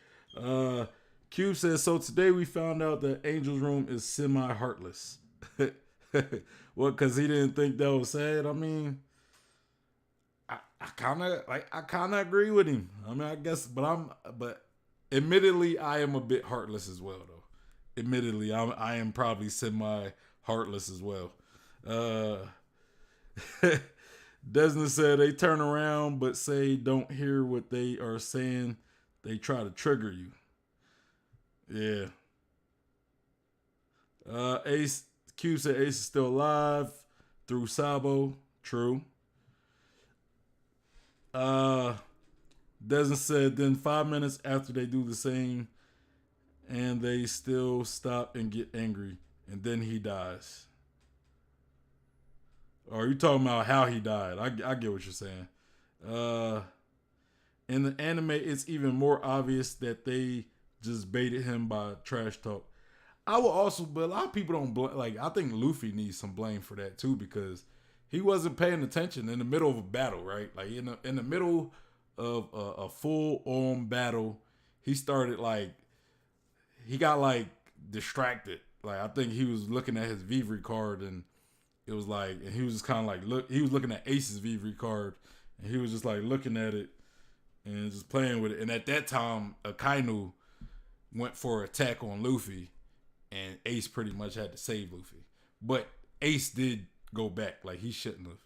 Cube says, so today we found out that Angel's Room is semi-heartless. Well, because he didn't think that was sad. I mean, I kind of agree with him. I mean, I guess, but admittedly, I am a bit heartless as well, though. Admittedly, I am probably semi-heartless as well. Desna said they turn around but say don't hear what they are saying. They try to trigger you. Yeah. Ace Q said Ace is still alive through Sabo. True. Desna said then 5 minutes after they do the same and they still stop and get angry and then he dies. Or are you talking about how he died? I get what you're saying. In the anime, it's even more obvious that they just baited him by trash talk. I will also, but a lot of people don't blame. Like, I think Luffy needs some blame for that too because he wasn't paying attention in the middle of a battle, right? Like in the middle of a full-on battle, he got distracted. Like I think he was looking at his Vivre card and it was like, and he was just kind of he was looking at Ace's Vivre card and he was just like looking at it and just playing with it. And at that time, Akainu went for an attack on Luffy and Ace pretty much had to save Luffy. But Ace did go back. Like, he shouldn't have.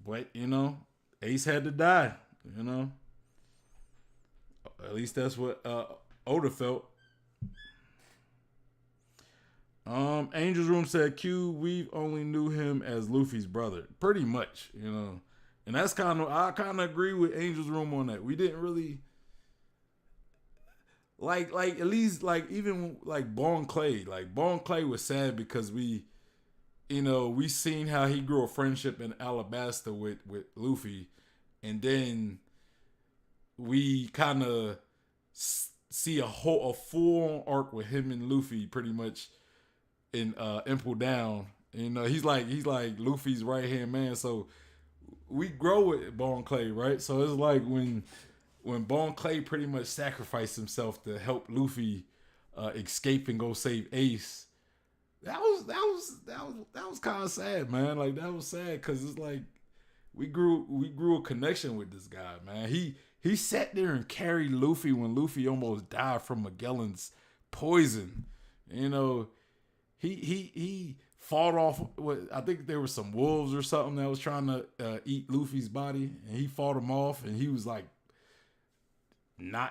But, Ace had to die, At least that's what Oda felt. Angel's Room said, Q, we only knew him as Luffy's brother. Pretty much, And that's I kind of agree with Angel's Room on that. We didn't really like at least even Bon Clay. Like Bon Clay was sad because we seen how he grew a friendship in Alabasta with Luffy, and then we kind of see a full arc with him and Luffy pretty much in Impel Down. He's like Luffy's right hand man. So we grow with Bon Clay, right? So it's like when Bon Clay pretty much sacrificed himself to help Luffy escape and go save Ace. That was kind of sad, man. Like that was sad because it's like we grew a connection with this guy, man. He sat there and carried Luffy when Luffy almost died from Magellan's poison. He fought off. I think there were some wolves or something that was trying to eat Luffy's body, and he fought them off. And he was like,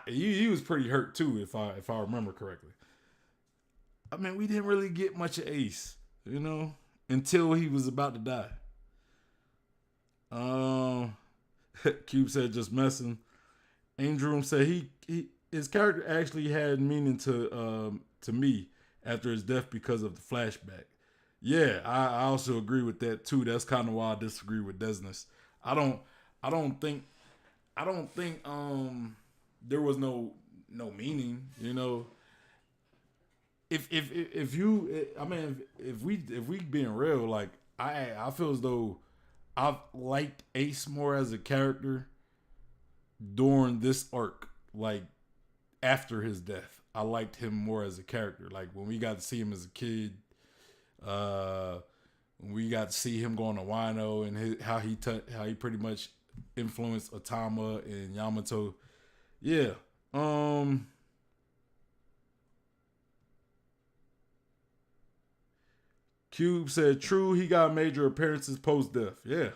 he was pretty hurt too, if I remember correctly. I mean, we didn't really get much of Ace, until he was about to die. Cube said just messing. Angel Room said his character actually had meaning to me after his death because of the flashback. Yeah, I also agree with that too. That's kind of why I disagree with Desness. I don't think there was no meaning, if you, I mean, if we being real, like I feel as though I've liked Ace more as a character during this arc, like after his death. I liked him more as a character. Like when we got to see him as a kid, when we got to see him going to Wano and how he pretty much influenced Otama and Yamato. Yeah. Cube said, true, he got major appearances post-death. Yeah.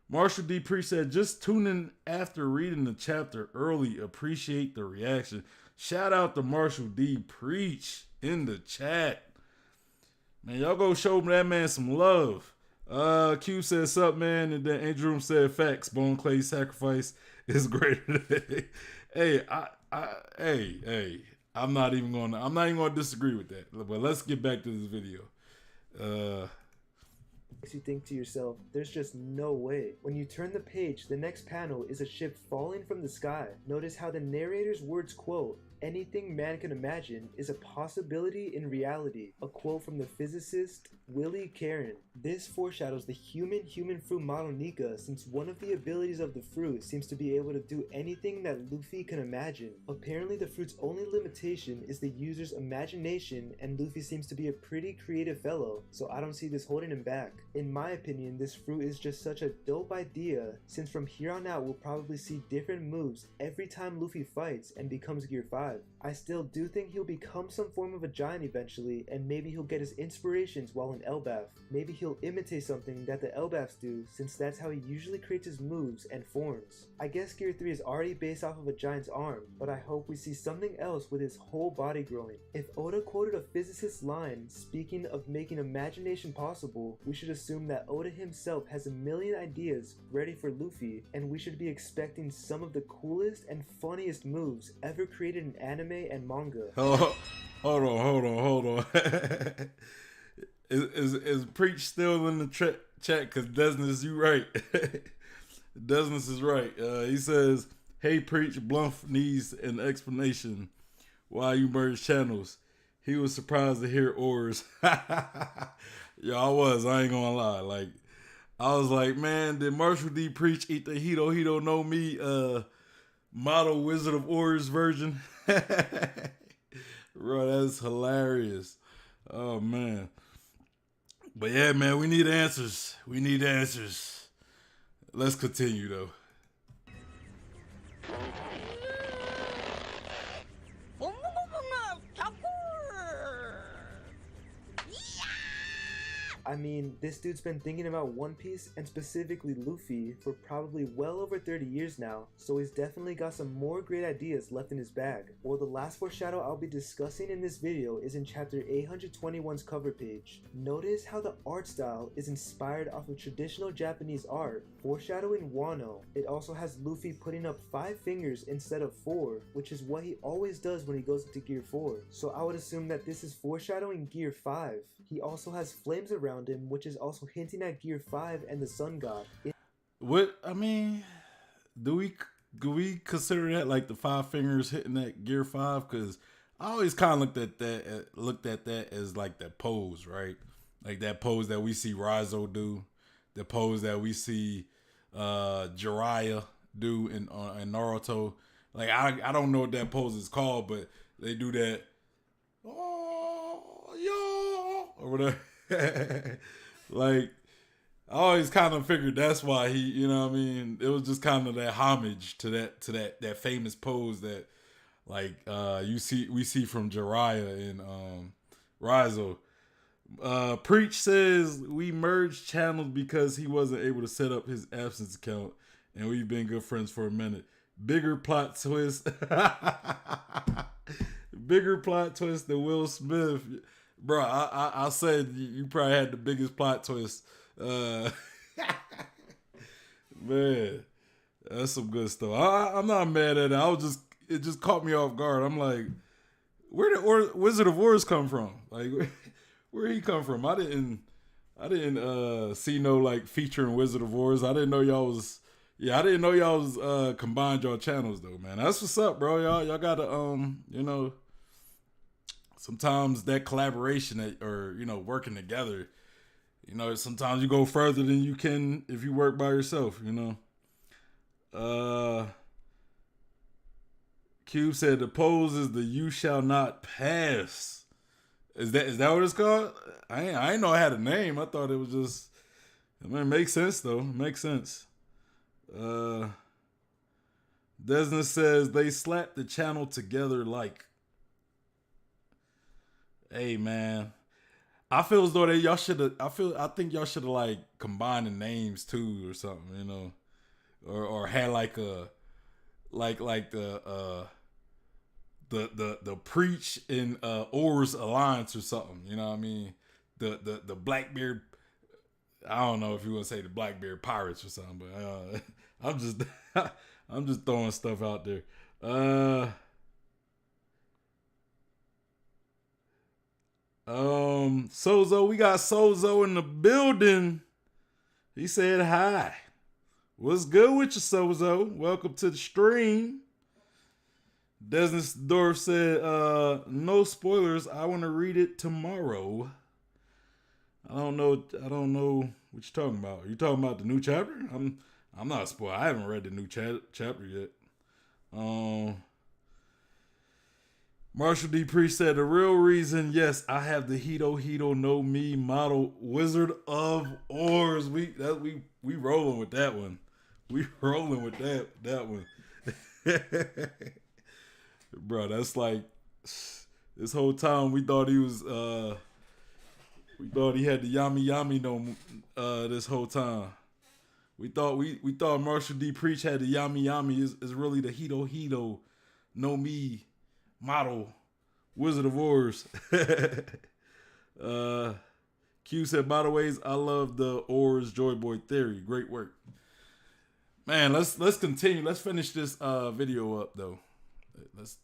Marshall D. Priest said, just tune in after reading the chapter early. Appreciate the reaction. Shout out to Marshall D. Preach in the chat. Man, y'all go show that man some love. Q said, sup, man? And then Andrew said, facts. Bone Clay's sacrifice is greater. Hey, I'm not even gonna disagree with that. But let's get back to this video. Makes you think to yourself, there's just no way. When you turn the page, the next panel is a ship falling from the sky. Notice how the narrator's words quote, anything man can imagine is a possibility in reality. A quote from the physicist Willie Caron. This foreshadows the human fruit model Nika, since one of the abilities of the fruit seems to be able to do anything that Luffy can imagine. Apparently the fruit's only limitation is the user's imagination, and Luffy seems to be a pretty creative fellow, so I don't see this holding him back. In my opinion, this fruit is just such a dope idea, since from here on out we'll probably see different moves every time Luffy fights and becomes Gear 5. I still do think he'll become some form of a giant eventually, and maybe he'll get his inspirations while in Elbaf. Maybe he'll imitate something that the Elbafs do, since that's how he usually creates his moves and forms. I guess Gear 3 is already based off of a giant's arm, but I hope we see something else with his whole body growing. If Oda quoted a physicist's line speaking of making imagination possible, we should assume that Oda himself has a million ideas ready for Luffy, and we should be expecting some of the coolest and funniest moves ever created in anime and manga. Oh, hold on. Is Preach still in the chat? Because Desness, you right. Desness is right. He says, hey, Preach, Bluff needs an explanation why you merged channels. He was surprised to hear Oars. Yo, I ain't gonna lie. Like, I was like, man, did Marshall D. Preach eat the Hito No Me model Wizard of Oars version? Bro, that's hilarious. Oh, man. But yeah, man, we need answers. Let's continue, though. I mean, this dude's been thinking about One Piece, and specifically Luffy, for probably well over 30 years now, so he's definitely got some more great ideas left in his bag. Well, the last foreshadow I'll be discussing in this video is in chapter 821's cover page. Notice how the art style is inspired off of traditional Japanese art, foreshadowing Wano. It also has Luffy putting up 5 fingers instead of 4, which is what he always does when he goes into Gear 4. So I would assume that this is foreshadowing Gear 5. He also has flames around him, which is also hinting at Gear 5 and the Sun God. What, I mean, do we consider that like the 5 fingers hitting that Gear 5? Because I always kind of looked at that as like that pose, right? Like that pose that we see Raizo do, the pose that we see Jiraiya do in Naruto. Like I don't know what that pose is called, but they do that. Oh, yo, or whatever. Like, I always kind of figured that's why he, you know what I mean? It was just kind of that homage to that famous pose that, like, we see from Jiraiya and Raizo. Preach says we merged channels because he wasn't able to set up his absence account, and we've been good friends for a minute. Bigger plot twist. Bigger plot twist than Will Smith. Bro, I said you probably had the biggest plot twist. Man, that's some good stuff. I'm not mad at it. It just caught me off guard. I'm like, where did Wizard of Wars come from? Like, where he come from? I didn't see no like featuring Wizard of Wars. I didn't know y'all was. Yeah, I didn't know y'all was combined y'all channels though, man. That's what's up, bro. Y'all gotta sometimes that collaboration or working together, sometimes you go further than you can if you work by yourself. Cube said the pose is the "You shall not pass." Is that what it's called? I ain't know I had a name. I thought it was just. I mean, it makes sense though. It makes sense. Desna says they slapped the channel together like. Hey man, I feel as though y'all should have. I think y'all should have like combined the names too or something, or had like a like the Preach and Oars Alliance or something. You know what I mean? The Blackbeard. I don't know if you want to say the Blackbeard Pirates or something, but I'm just I'm just throwing stuff out there. Sozo, we got Sozo in the building. He said hi. What's good with you, Sozo? Welcome to the stream. Desnesdorf said, no spoilers. I want to read it tomorrow. I don't know what you're talking about. Are you talking about the new chapter? I'm not spoiled. I haven't read the new chapter yet. Marshall D. Priest said, the real reason, yes, I have the Hito no Mi model Wizard of Oars. We rolling with that one. We rolling with that one. Bro, that's like this whole time we thought he was we thought he had the Yami no this whole time. We thought Marshall D. Preach had the Yami is really the Hito no Mi model Wizard of Oars. Q said, by the ways, I love the Oars Joy Boy theory. Great work. Man, let's continue. Let's finish this video up though. Let's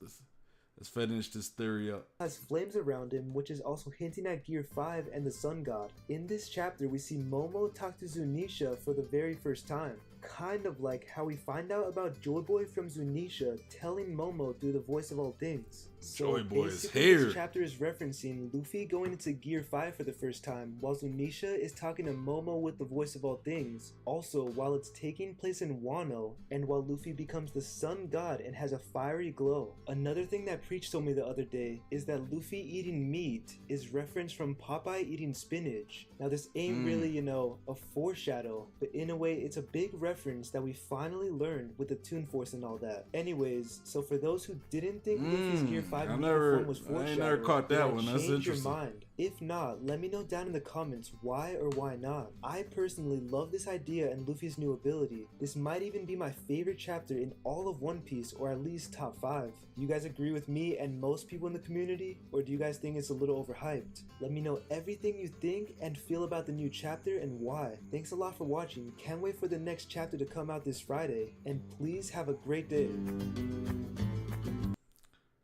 finish this theory up. Has flames around him, which is also hinting at Gear 5 and the Sun God. In this chapter, we see Momo talk to Zunisha for the very first time. Kind of like how we find out about Joy Boy from Zunisha telling Momo through the voice of all things. Joy Boy is basically, here. This chapter is referencing Luffy going into Gear 5 for the first time, while Zunisha is talking to Momo with the voice of all things. Also, while it's taking place in Wano, and while Luffy becomes the Sun God and has a fiery glow. Another thing that Preach told me the other day is that Luffy eating meat is referenced from Popeye eating spinach. Now this ain't really, a foreshadow, but in a way it's a big reference that we finally learned with the Toon Force and all that. Anyways, so for those who didn't think Luffy's Gear 5 uniform was foreshadowed, I ain't never caught that one. That's change interesting. your mind. If not, let me know down in the comments why or why not. I personally love this idea and Luffy's new ability. This might even be my favorite chapter in all of One Piece, or at least top 5. Do you guys agree with me and most people in the community, or do you guys think it's a little overhyped? Let me know everything you think and feel about the new chapter and why. Thanks a lot for watching. Can't wait for the next chapter to come out this Friday, and please have a great day.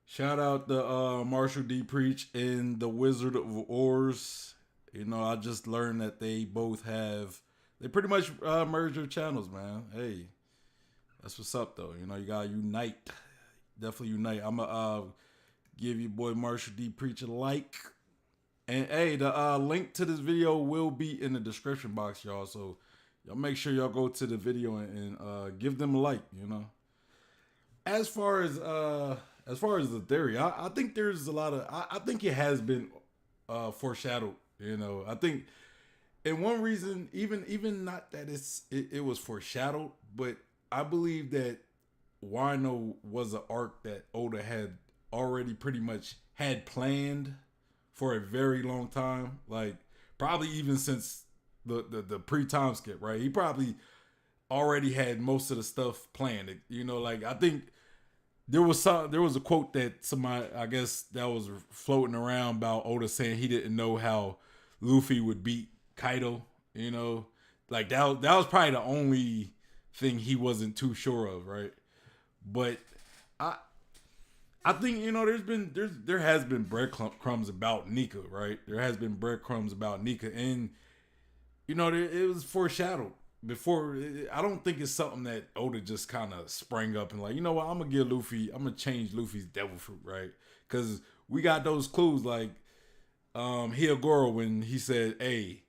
Shout out to Marshall D. Preach and the Wizard of Oars. I just learned that they pretty much merged their channels, man. Hey, that's what's up though. You gotta unite. Definitely unite. I'm gonna give your boy Marshall D. Preach a like. And hey, the link to this video will be in the description box, y'all. So y'all make sure y'all go to the video and give them a like, As far as the theory, I think there's a lot of I think it has been foreshadowed, I think, and one reason, even not that it was foreshadowed, but I believe that Wano was an arc that Oda had already pretty much had planned for a very long time, like probably even since the pre-time skip, right? He probably already had most of the stuff planned, I think there was a quote that somebody, I guess, that was floating around about Oda saying he didn't know how Luffy would beat Kaido, like that was probably the only thing he wasn't too sure of, right? But I think there has been breadcrumbs about Nika, right? There has been breadcrumbs about Nika, and it was foreshadowed before. I don't think it's something that Oda just kind of sprang up and like, I'm gonna change Luffy's devil fruit, right? Because we got those clues like Hyogoro when he said, "Hey,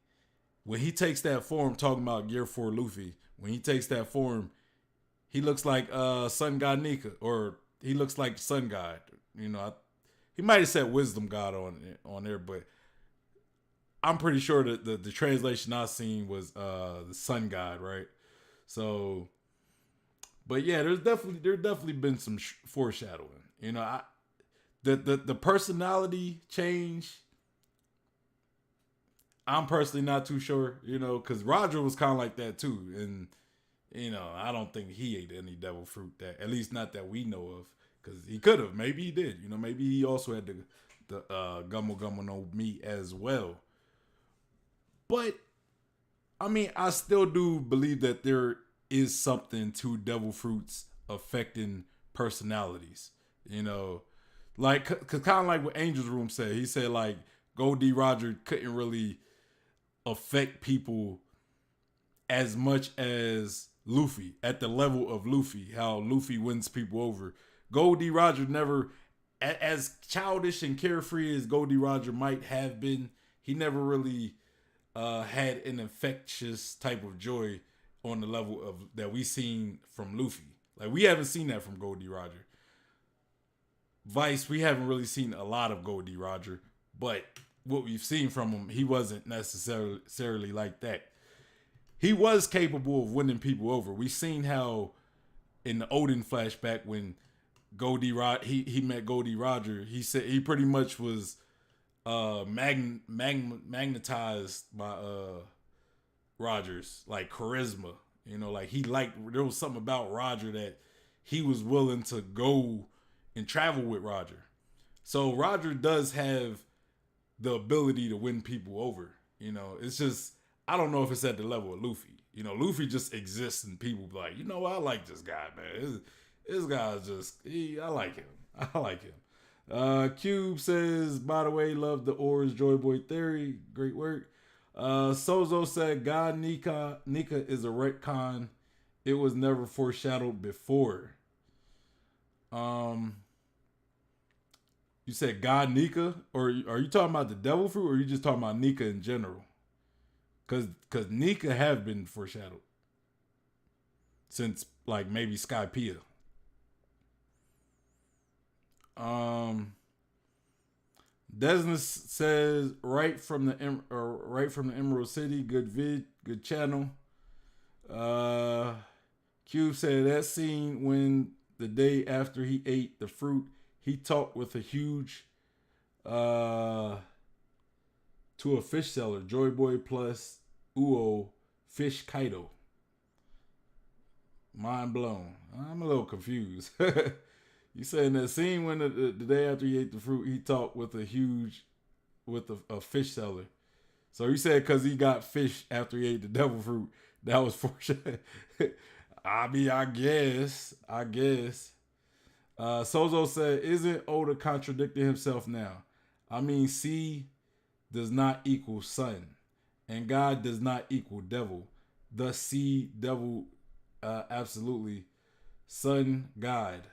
when he takes that form, talking about Gear 4 Luffy, when he takes that form, he looks like Sun God Nika, or he looks like Sun God. You know, he might have said Wisdom God on there, but I'm pretty sure that the translation I seen was the Sun God, right? So, but yeah, there's definitely been some foreshadowing. You know, the personality change. I'm personally not too sure, you know, because Roger was kind of like that too, and you know, I don't think he ate any devil fruit, that at least not that we know of, because he could have, maybe he did, you know, maybe he also had the Gummo Gummo no Mi as well. But I mean, I still do believe that there is something to devil fruits affecting personalities, you know, like cause kind of like what Angel's Room said. He said like Gold D. Roger couldn't really affect people as much as Luffy, at the level of Luffy, how Luffy wins people over. Gold D. Roger never, as childish and carefree as Gold D. Roger might have been, he never really had an infectious type of joy on the level of that we seen from Luffy. Like, we haven't seen that from Gold D. Roger. Vice, we haven't really seen a lot of Gold D. Roger, but what we've seen from him, he wasn't necessarily like that. He was capable of winning people over. We've seen how in the Odin flashback when Goldie he met Goldie Roger, he said he pretty much was magnetized by Roger's like charisma. You know, like there was something about Roger that he was willing to go and travel with Roger. So Roger does have the ability to win people over. You know, it's just, I don't know if it's at the level of Luffy. You know, Luffy just exists and people be like, you know, I like this guy, man. This guy's just, I like him. I like him. Cube says, by the way, love the Oars Joy Boy theory. Great work. Sozo said, God Nika is a retcon. It was never foreshadowed before. You said God Nika, or are you talking about the devil fruit, or are you just talking about Nika in general? Cause Nika have been foreshadowed since like maybe Skypiea. Desna says right from the Emerald City, good vid, good channel. Cube said that scene when the day after he ate the fruit, he talked with a huge to a fish seller, Joy Boy plus Uo Fish Kaido. Mind blown. I'm a little confused. You saying that scene when the day after he ate the fruit, he talked with a fish seller. So you said because he got fish after he ate the devil fruit, that was foreshadowed. I mean, I guess. Sozo said, isn't Oda contradicting himself now? I mean, sea does not equal sun, and God does not equal devil. The sea devil, absolutely. Sun God,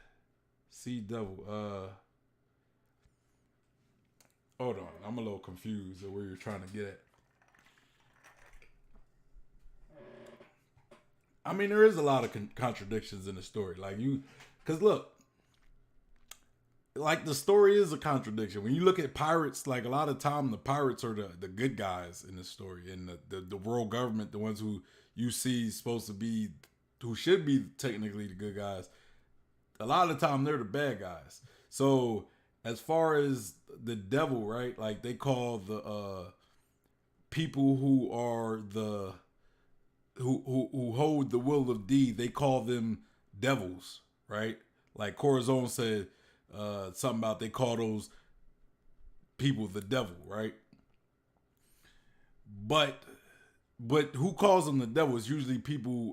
sea devil. Hold on, I'm a little confused at where you're trying to get at. I mean, there is a lot of contradictions in the story. Like because look, like the story is a contradiction. When you look at pirates, like a lot of time the pirates are the good guys in the story, and the world government, the ones who you see supposed to be, who should be technically the good guys, a lot of the time they're the bad guys. So as far as the devil, right? Like they call the people who are who hold the will of D, they call them devils, right? Like Corazon said something about they call those people the devil, right? But who calls them the devil is usually people,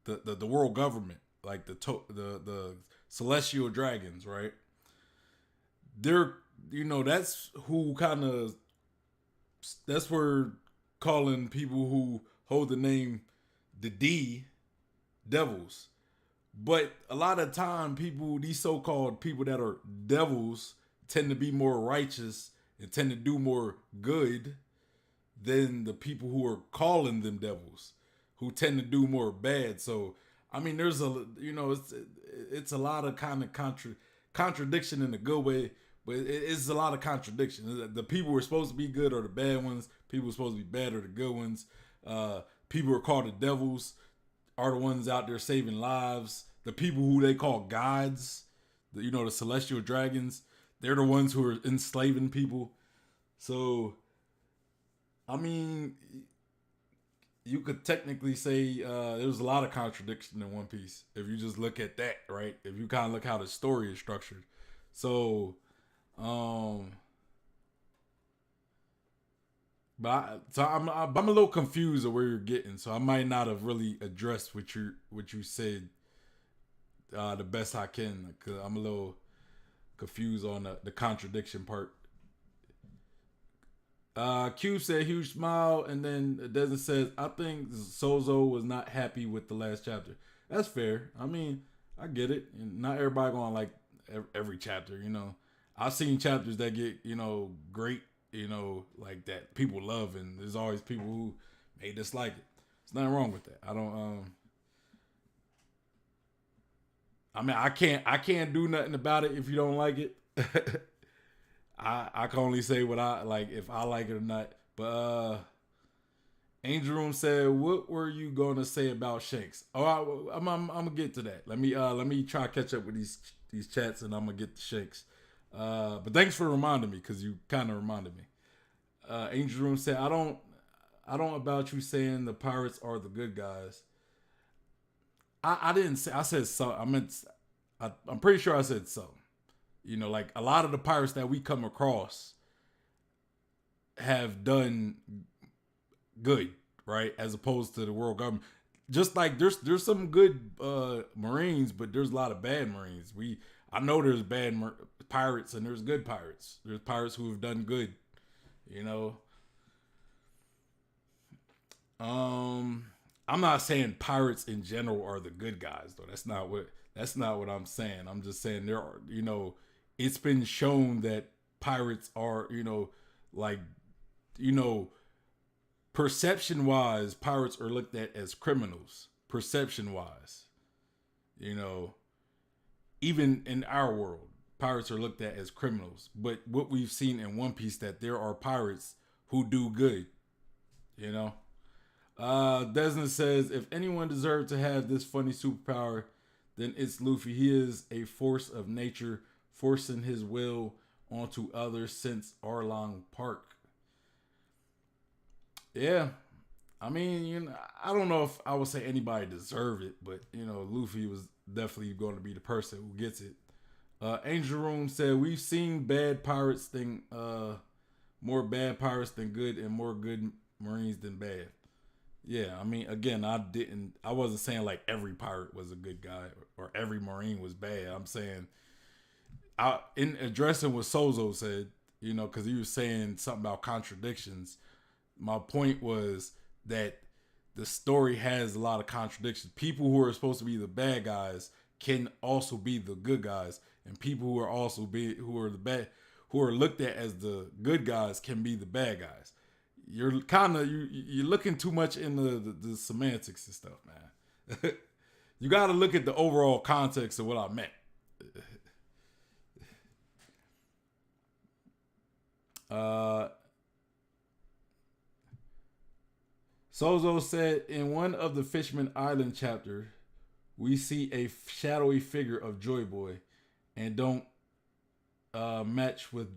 the world government, like the celestial dragons, right? They're, you know, that's who kind of, that's where calling people who hold the name the D devils. But a lot of time people, these so-called people that are devils, tend to be more righteous and tend to do more good than the people who are calling them devils, who tend to do more bad. So I mean, there's it's a lot of kind of contradiction in a good way, but it's a lot of contradiction. The people who are supposed to be good are the bad ones. People who are supposed to be bad are the good ones. People who are called the devils are the ones out there saving lives. The people who they call gods, the celestial dragons, they're the ones who are enslaving people. So, I mean, you could technically say there's a lot of contradiction in One Piece if you just look at that, right? If you kind of look how the story is structured. So, I'm a little confused of where you're getting, so I might not have really addressed what you said the best I can, because I'm a little confused on the contradiction part. Cube said huge smile, and then Desmond says, I think Sozo was not happy with the last chapter. That's fair. I mean, I get it. And not everybody going like every chapter, I've seen chapters that get, great, like that people love, and there's always people who may dislike it. There's nothing wrong with that. I don't I mean, I can't do nothing about it if you don't like it. I can only say what I like, if I like it or not. But Angel Room said, "What were you gonna say about Shanks?" Oh, I'm gonna get to that. Let me try to catch up with these chats, and I'm gonna get to Shanks. But thanks for reminding me, because you kind of reminded me. Angel Room said, "I don't about you saying the pirates are the good guys." I didn't say. I said so. I'm pretty sure I said so. Like a lot of the pirates that we come across have done good, right? As opposed to the world government. Just like there's some good Marines, but there's a lot of bad Marines. I know there's bad pirates and there's good pirates. There's pirates who have done good, I'm not saying pirates in general are the good guys, though. That's not what I'm saying. I'm just saying there are, it's been shown that pirates are, perception wise, pirates are looked at as criminals. Perception wise, even in our world, pirates are looked at as criminals. But what we've seen in One Piece, that there are pirates who do good, Desmond says, if anyone deserved to have this funny superpower, then it's Luffy. He is a force of nature, forcing his will onto others since Arlong Park. Yeah. I mean, I don't know if I would say anybody deserved it, but, Luffy was definitely going to be the person who gets it. Angel Room said, we've seen bad pirates than, more bad pirates than good, and more good Marines than bad. Yeah, I mean, again, I wasn't saying like every pirate was a good guy or every Marine was bad. I'm saying, in addressing what Sozo said, because he was saying something about contradictions. My point was that the story has a lot of contradictions. People who are supposed to be the bad guys can also be the good guys, and people who are looked at as the good guys can be the bad guys. You're looking too much into the semantics and stuff, man. You got to look at the overall context of what I meant. Sozo said, in one of the Fishman Island chapter, we see a shadowy figure of Joy Boy, and don't match with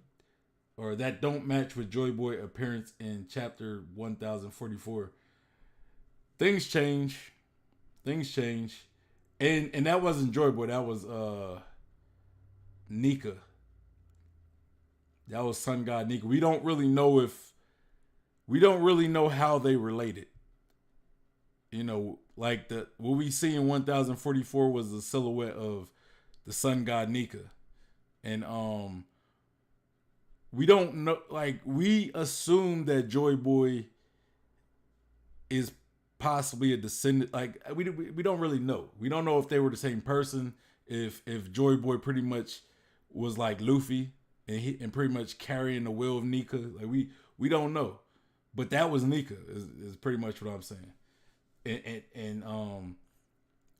Joy Boy appearance in chapter 1044. Things change. And that wasn't Joy Boy, that was Nika. That was Sun God Nika. We don't really know how they related. Like what we see in 1044 was the silhouette of the Sun God Nika. And we don't know, like, we assume that Joy Boy is possibly a descendant. Like, we don't really know. We don't know if they were the same person, if Joy Boy pretty much was like Luffy, and pretty much carrying the will of Nika. Like we don't know, but that was Nika is pretty much what I'm saying. And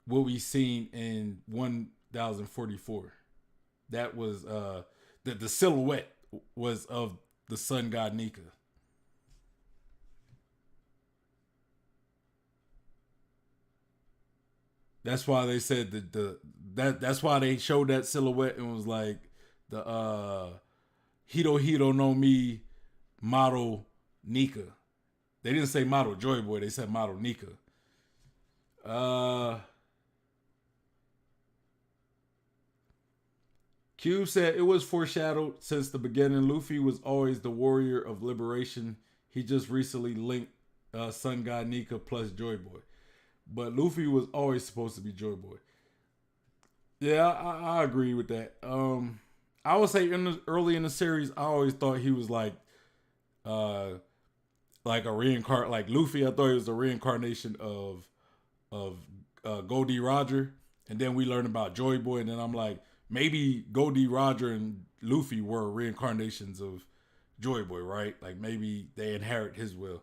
what we seen in 1044, that was the silhouette was of the sun god Nika. That's why they said that's why they showed that silhouette and was like the Hito Hito no Mi model Nika. They didn't say model Joy Boy, they said model Nika. Cube said it was foreshadowed since the beginning. Luffy was always the warrior of liberation. He just recently linked Sun God Nika plus Joy Boy. But Luffy was always supposed to be Joy Boy. Yeah, I agree with that. I would say early in the series, I always thought he was like a like Luffy. I thought he was a reincarnation of Goldie Roger, and then we learned about Joy Boy, and then I'm like, maybe Goldie Roger and Luffy were reincarnations of Joy Boy, right? Like maybe they inherit his will.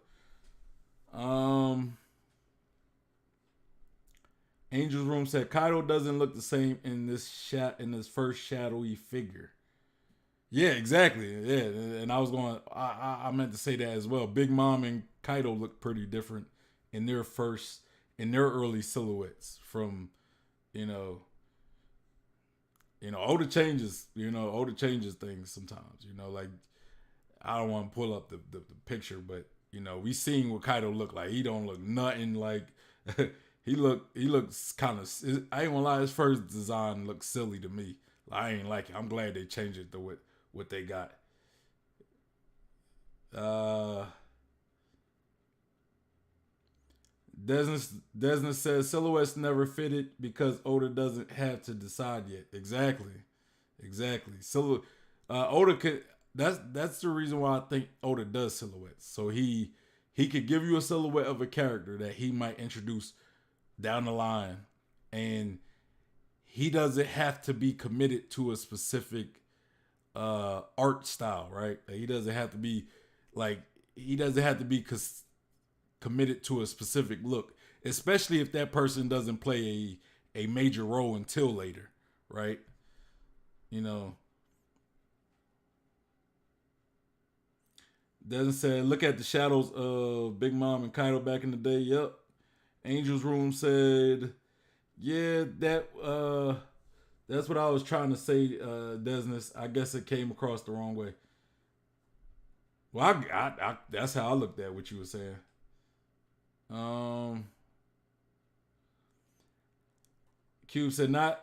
Angel's Room said Kaido doesn't look the same in this first shadowy figure. Yeah, exactly. Yeah, and I meant to say that as well. Big Mom and Kaido look pretty different in their early silhouettes from, Oda changes things sometimes, like I don't want to pull up the picture, but we seen what Kaido look like. He don't look nothing like he looks kind of, I ain't gonna lie, his first design looks silly to me. I ain't like it. I'm glad they changed it to what they got. Desna says silhouettes never fitted because Oda doesn't have to decide yet. Exactly. Oda could. That's the reason why I think Oda does silhouettes. So he could give you a silhouette of a character that he might introduce down the line, and he doesn't have to be committed to a specific art style, right? Like he doesn't have to be committed to a specific look, especially if that person doesn't play a major role until later, right? Doesn't say look at the shadows of Big Mom and Kaido back in the day. Yep. Angel's Room said, yeah, that's what I was trying to say, Desness. I guess it came across the wrong way. Well, I that's how I looked at what you were saying. Cube said, not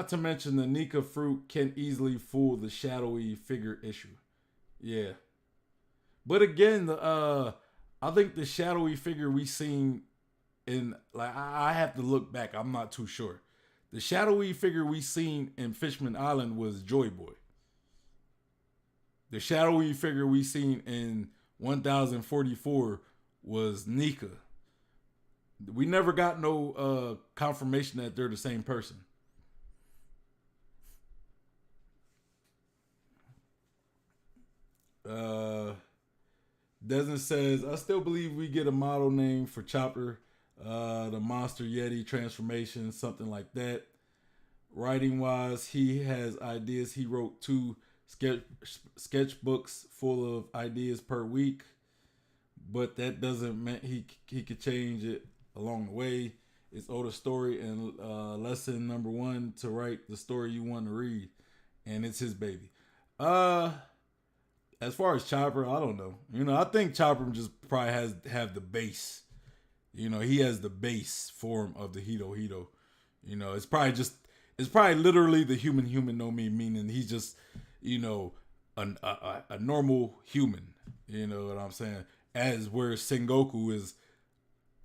to mention the Nika fruit can easily fool the shadowy figure issue. Yeah. But again, I think the shadowy figure we seen in, like, I have to look back. I'm not too sure. The shadowy figure we seen in Fishman Island was Joy Boy. The shadowy figure we seen in 1044 was Nika. We never got no confirmation that they're the same person. Desmond says, I still believe we get a model name for Chopper. The Monster Yeti transformation, something like that. Writing wise, he has ideas. He wrote 2 sketchbooks full of ideas per week, but that doesn't mean he could change it along the way. It's Oda's story, and lesson number 1 to write the story you want to read, and it's his baby. As far as Chopper, I don't know. I think Chopper just probably have the base. He has the base form of the Hito Hito. It's probably literally the human no me, meaning he's just, a normal human. You know what I'm saying? As where Sengoku is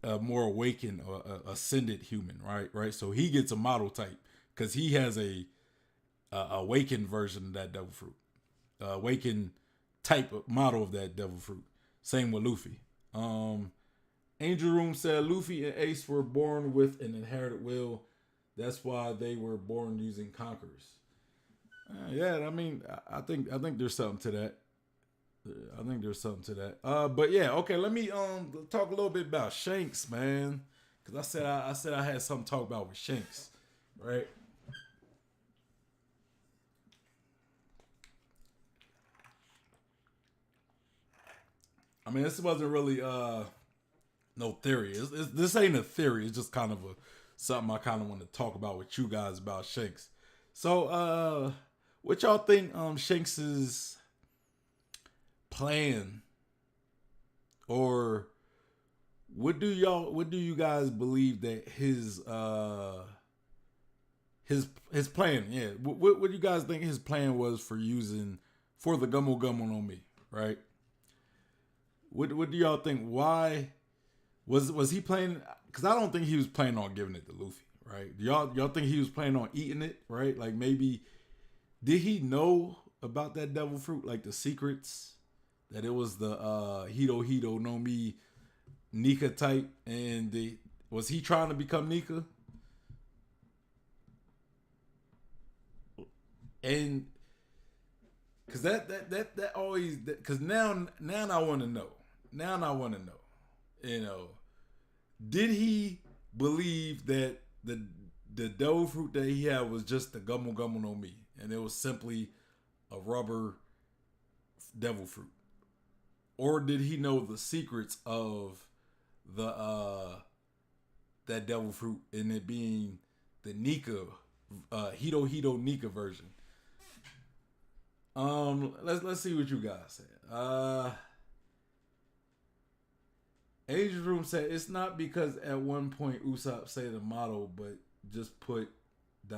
a more awakened or ascended human, right? So he gets a model type because he has a awakened version of that devil fruit, awakened type of model of that devil fruit. Same with Luffy. Angel Room said Luffy and Ace were born with an inherited will. That's why they were born using conquerors. Yeah, I mean, I think there's something to that. I think there's something to that. But yeah, okay. Let me talk a little bit about Shanks, man, because I said I had something to talk about with Shanks, right? I mean, this wasn't really no theory. This ain't a theory. It's just kind of a something I kind of want to talk about with you guys about Shanks. So, what y'all think Shanks's plan, or what do you guys believe that his plan, yeah, what do you guys think his plan was for using for the Gummo Gummo no Mi, right? What do y'all think? Why was he planning? Because I don't think he was planning on giving it to Luffy, right? Y'all think he was planning on eating it, right? Like, maybe did he know about that devil fruit, like the secrets, that it was the Hito Hito no Mi Nika type, and was he trying to become Nika? And because that always, because now I want to know. Now I want to know. You know, did he believe that the devil fruit that he had was just the Gummo Gummo no Mi, and it was simply a rubber devil fruit, or did he know the secrets of the that devil fruit, and it being the Nika Hito Hito Nika version? Let's see what you guys said. Angel Room said it's not because at one point Usopp say the motto, but just put ... It's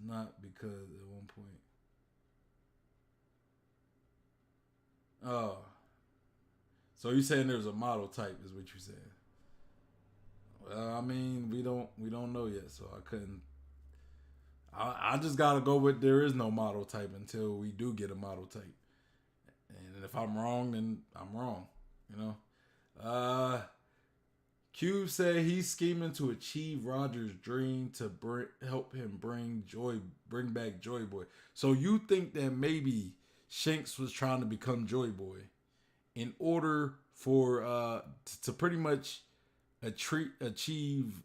not because at one point. Oh, so you saying there's a model type is what you said? Well, I mean, we don't know yet, so I couldn't. I just gotta go with there is no model type until we do get a model type, and if I'm wrong, then I'm wrong. You know. Q said he's scheming to achieve Roger's dream to help him bring back Joy Boy. So you think that maybe Shanks was trying to become Joy Boy in order for to pretty much achieve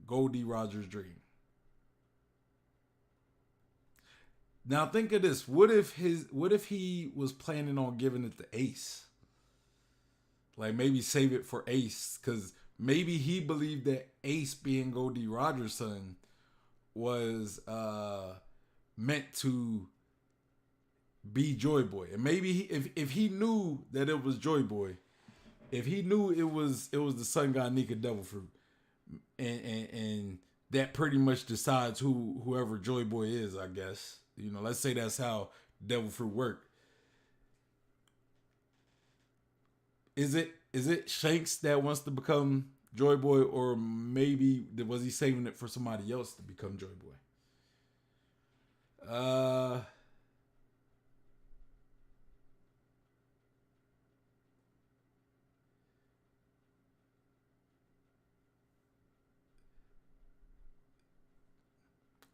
Goldie Roger's dream. Now think of this. What if he was planning on giving it to Ace? Like, maybe save it for Ace, because maybe he believed that Ace, being Goldie Roger's son, was meant to be Joy Boy. And maybe if he knew that it was Joy Boy, if he knew it was the Sun God Nika Devil Fruit, and that pretty much decides whoever Joy Boy is, I guess. You know, let's say that's how Devil Fruit worked. Is it Shanks that wants to become Joy Boy, or maybe was he saving it for somebody else to become Joy Boy?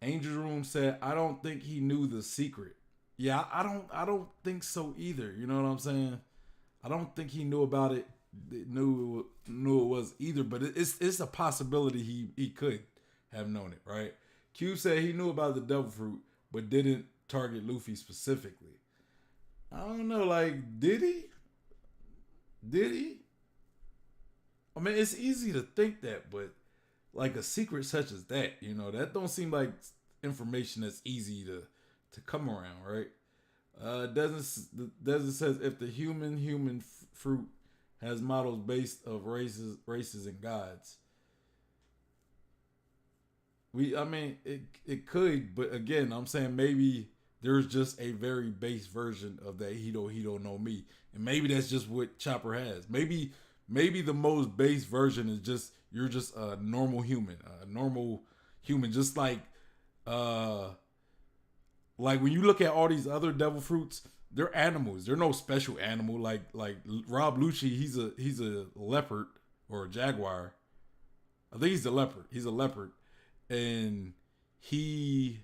Angel Room said, I don't think he knew the secret. Yeah, I don't think so either. You know what I'm saying? I don't think he knew about it. Knew it was either, but it's a possibility he could have known it, right? Q said he knew about the devil fruit, but didn't target Luffy specifically. I don't know, like, did he? Did he? I mean, it's easy to think that, but like a secret such as that, you know, that don't seem like information that's easy to come around, right? Doesn't says if the human fruit has models based of races and gods. I mean, it could, but again, I'm saying maybe there's just a very base version of that Hito Hito no Mi, and maybe that's just what Chopper has. Maybe the most base version is just you're just a normal human, just like when you look at all these other devil fruits, they're animals. They're no special animal. Like Rob Lucci, he's a leopard or a jaguar. I think he's a leopard. He's a leopard, and he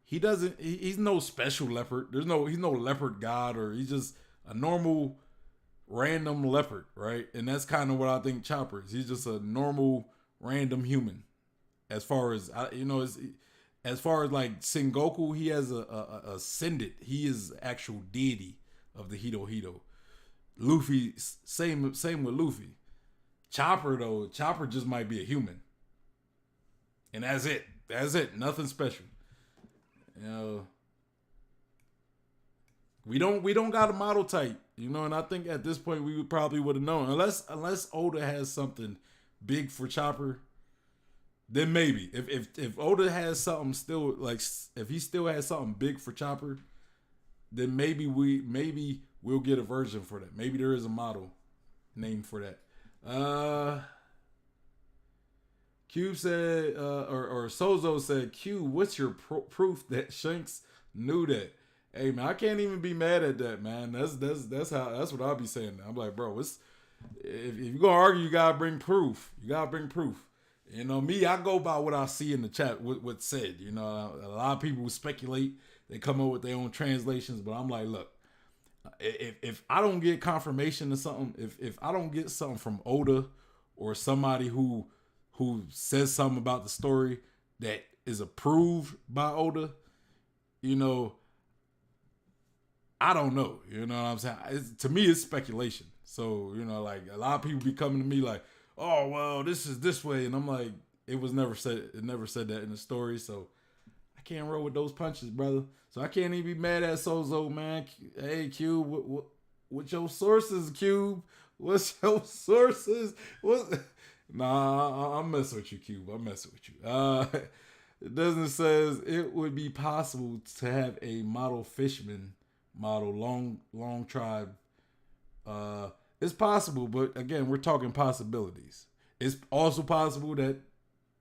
he doesn't. He's no special leopard. He's no leopard god, or he's just a normal, random leopard, right? And that's kind of what I think Chopper is. He's just a normal, random human. As far as as far as like Sengoku, he has a ascendant. He is actual deity of the Hito Hito. Luffy, same with Luffy. Chopper though, Chopper just might be a human, and that's it. That's it. Nothing special. You know, we don't got a model type. You know, and I think at this point we probably would have known, unless Oda has something big for Chopper. Then maybe if Oda has something still like if he still has something big for Chopper, then maybe we'll get a version for that. Maybe there is a model name for that. Cube said, or Sozo said, Q, what's your proof that Shanks knew that? Hey man, I can't even be mad at that, man. That's what I'll be saying. I'm like, bro, if you're gonna argue, you gotta bring proof. You know, me, I go by what I see in the chat, what's said. You know, a lot of people speculate, they come up with their own translations, but I'm like, look, if I don't get confirmation of something, if I don't get something from Oda or somebody who says something about the story that is approved by Oda, you know, I don't know. You know what I'm saying? To me, it's speculation. So, you know, like a lot of people be coming to me like, oh, well, this is this way. And I'm like, it never said that in the story. So I can't roll with those punches, brother. So I can't even be mad at Sozo, man. Hey, Cube, what your sources, Cube? What's your sources? Nah, I'm messing with you, Cube. I'm messing with you. It doesn't says it would be possible to have a model Fishman model long tribe. It's possible, but again, we're talking possibilities. It's also possible that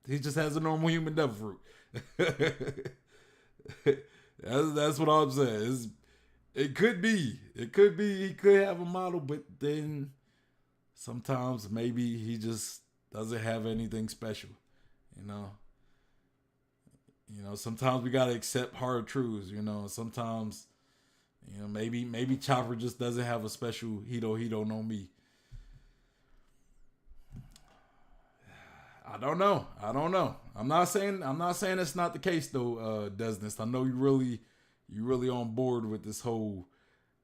he just has a normal human devil fruit. That's what I'm saying. It could be he could have a model, but then sometimes maybe he just doesn't have anything special. You know, sometimes we gotta accept hard truths. You know, sometimes. You know, maybe Chopper just doesn't have a special Hito no Mi. I don't know. I'm not saying it's not the case though, Desness. I know you really on board with this whole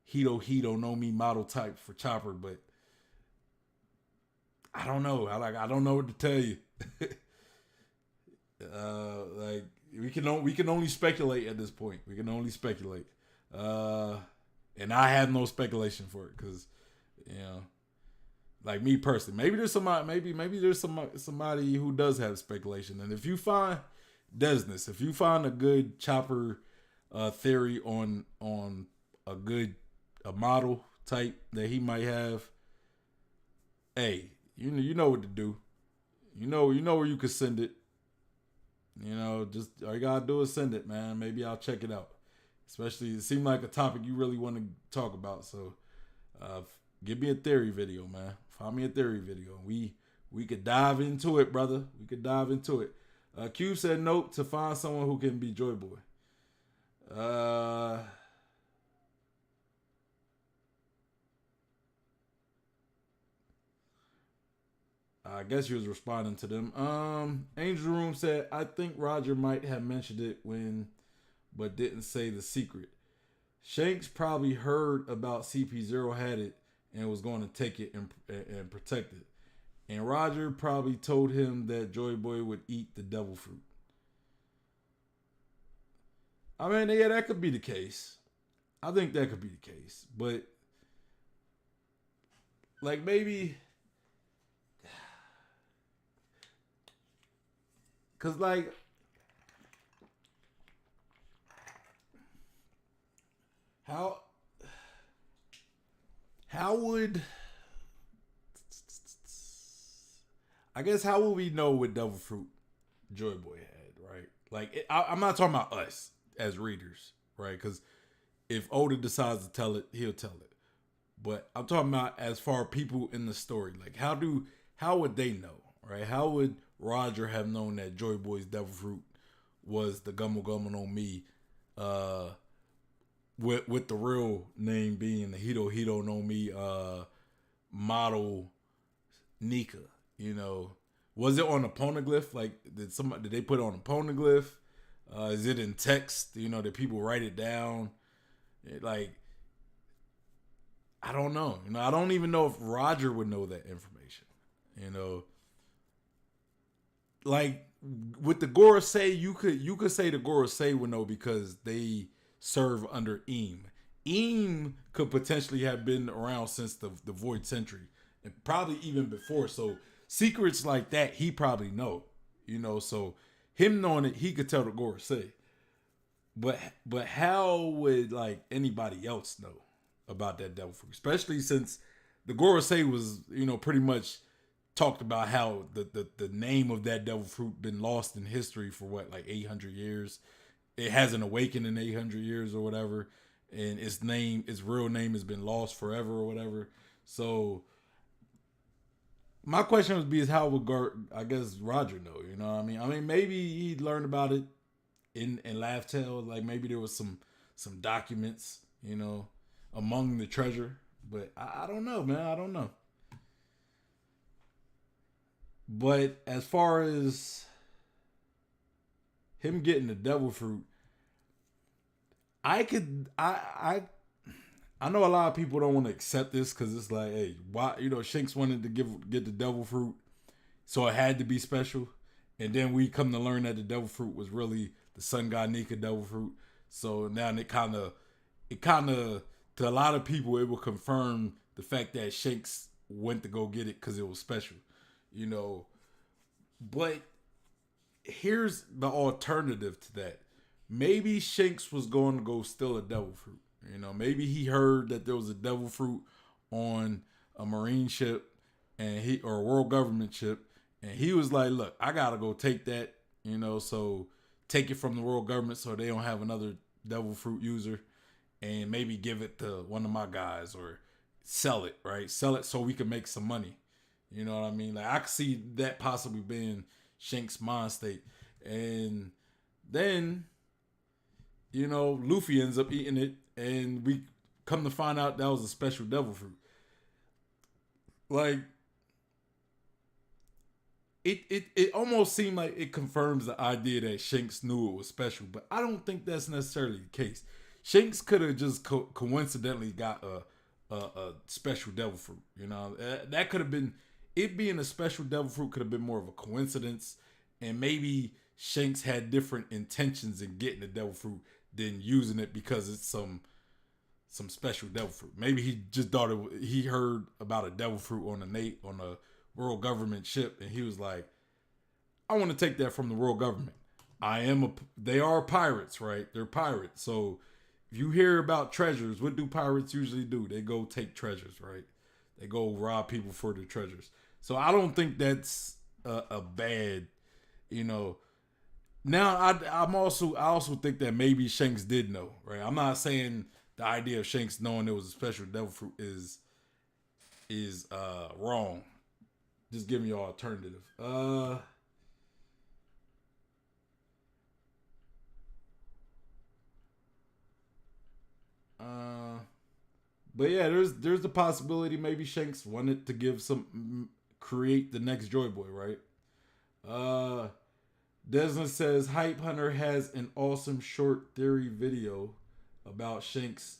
Hito no Mi model type for Chopper, but I don't know. I don't know what to tell you. Like we can only speculate at this point. We can only speculate. And I have no speculation for it because, you know, like me personally, maybe there's somebody who does have speculation. And if you find Desness, if you find a good Chopper theory on a model type that he might have, hey, you know what to do. You know where you could send it. You know, just all you gotta do is send it, man. Maybe I'll check it out. Especially, it seemed like a topic you really want to talk about. So, give me a theory video, man. Find me a theory video. We could dive into it, brother. We could dive into it. Q said, note to find someone who can be Joy Boy. I guess he was responding to them. Angel Room said, I think Roger might have mentioned it but didn't say the secret. Shanks probably heard about CP0 had it and was going to take it and protect it. And Roger probably told him that Joy Boy would eat the devil fruit. I mean, yeah, that could be the case. I think that could be the case. But, like, maybe... Because, like... How would... I guess how would we know what devil fruit Joy Boy had, right? Like, I'm not talking about us as readers, right? Because if Oda decides to tell it, he'll tell it. But I'm talking about as far people in the story. Like, how would they know, right? How would Roger have known that Joy Boy's devil fruit was the Gummo Gummo no Mi Uh, with the real name being the Hito no Mi model Nika. You know, was it on a poneglyph? Like, did they put it on a poneglyph? Is it in text? You know, did people write it down? Like, I don't know. You know, I don't even know if Roger would know that information. You know, like with the Gorosei, you could say the Gorosei would know because they serve under Eam. Eam could potentially have been around since the Void Century, and probably even before. So secrets like that, he probably know. You know, so him knowing it, he could tell the Gorosei. But how would like anybody else know about that devil fruit? Especially since the Gorosei was, you know, pretty much talked about how the name of that devil fruit been lost in history for what, like 800 years. It hasn't awakened in 800 years or whatever, and its real name has been lost forever or whatever. So my question would be is how would I guess Roger know? You know what I mean? I mean, maybe he learned about it in Laugh Tale. Like maybe there was some documents, you know, among the treasure. But I don't know, man. I don't know. But as far as him getting the devil fruit, I know a lot of people don't want to accept this because it's like, hey, why? You know, Shanks wanted to get the devil fruit, so it had to be special. And then we come to learn that the devil fruit was really the Sun God Nika devil fruit. So now it kind of to a lot of people it will confirm the fact that Shanks went to go get it because it was special, you know. But here's the alternative to that. Maybe Shanks was going to go steal a devil fruit. You know, maybe he heard that there was a devil fruit on a marine ship or a world government ship, and he was like, "Look, I gotta go take that." You know, so take it from the world government so they don't have another devil fruit user, and maybe give it to one of my guys or sell it. Right, sell it so we can make some money. You know what I mean? Like I could see that possibly being Shanks' mind state, and then, you know, Luffy ends up eating it, and we come to find out that was a special devil fruit. Like, it almost seemed like it confirms the idea that Shanks knew it was special, but I don't think that's necessarily the case. Shanks could have just coincidentally got a special devil fruit. You know, that could have been it. Being a special devil fruit could have been more of a coincidence, and maybe Shanks had different intentions in getting the devil fruit than using it because it's some special devil fruit. Maybe he just thought he heard about a devil fruit on a world government ship, and he was like, I want to take that from the world government. They are pirates, right? They're pirates. So if you hear about treasures, what do pirates usually do? They go take treasures, right? They go rob people for their treasures. So I don't think that's a bad, you know. Now I also think that maybe Shanks did know, right? I'm not saying the idea of Shanks knowing there was a special devil fruit is wrong. Just giving you an alternative. But yeah, there's the possibility maybe Shanks wanted to create the next Joy Boy, right? Desmond says Hype Hunter has an awesome short theory video about Shanks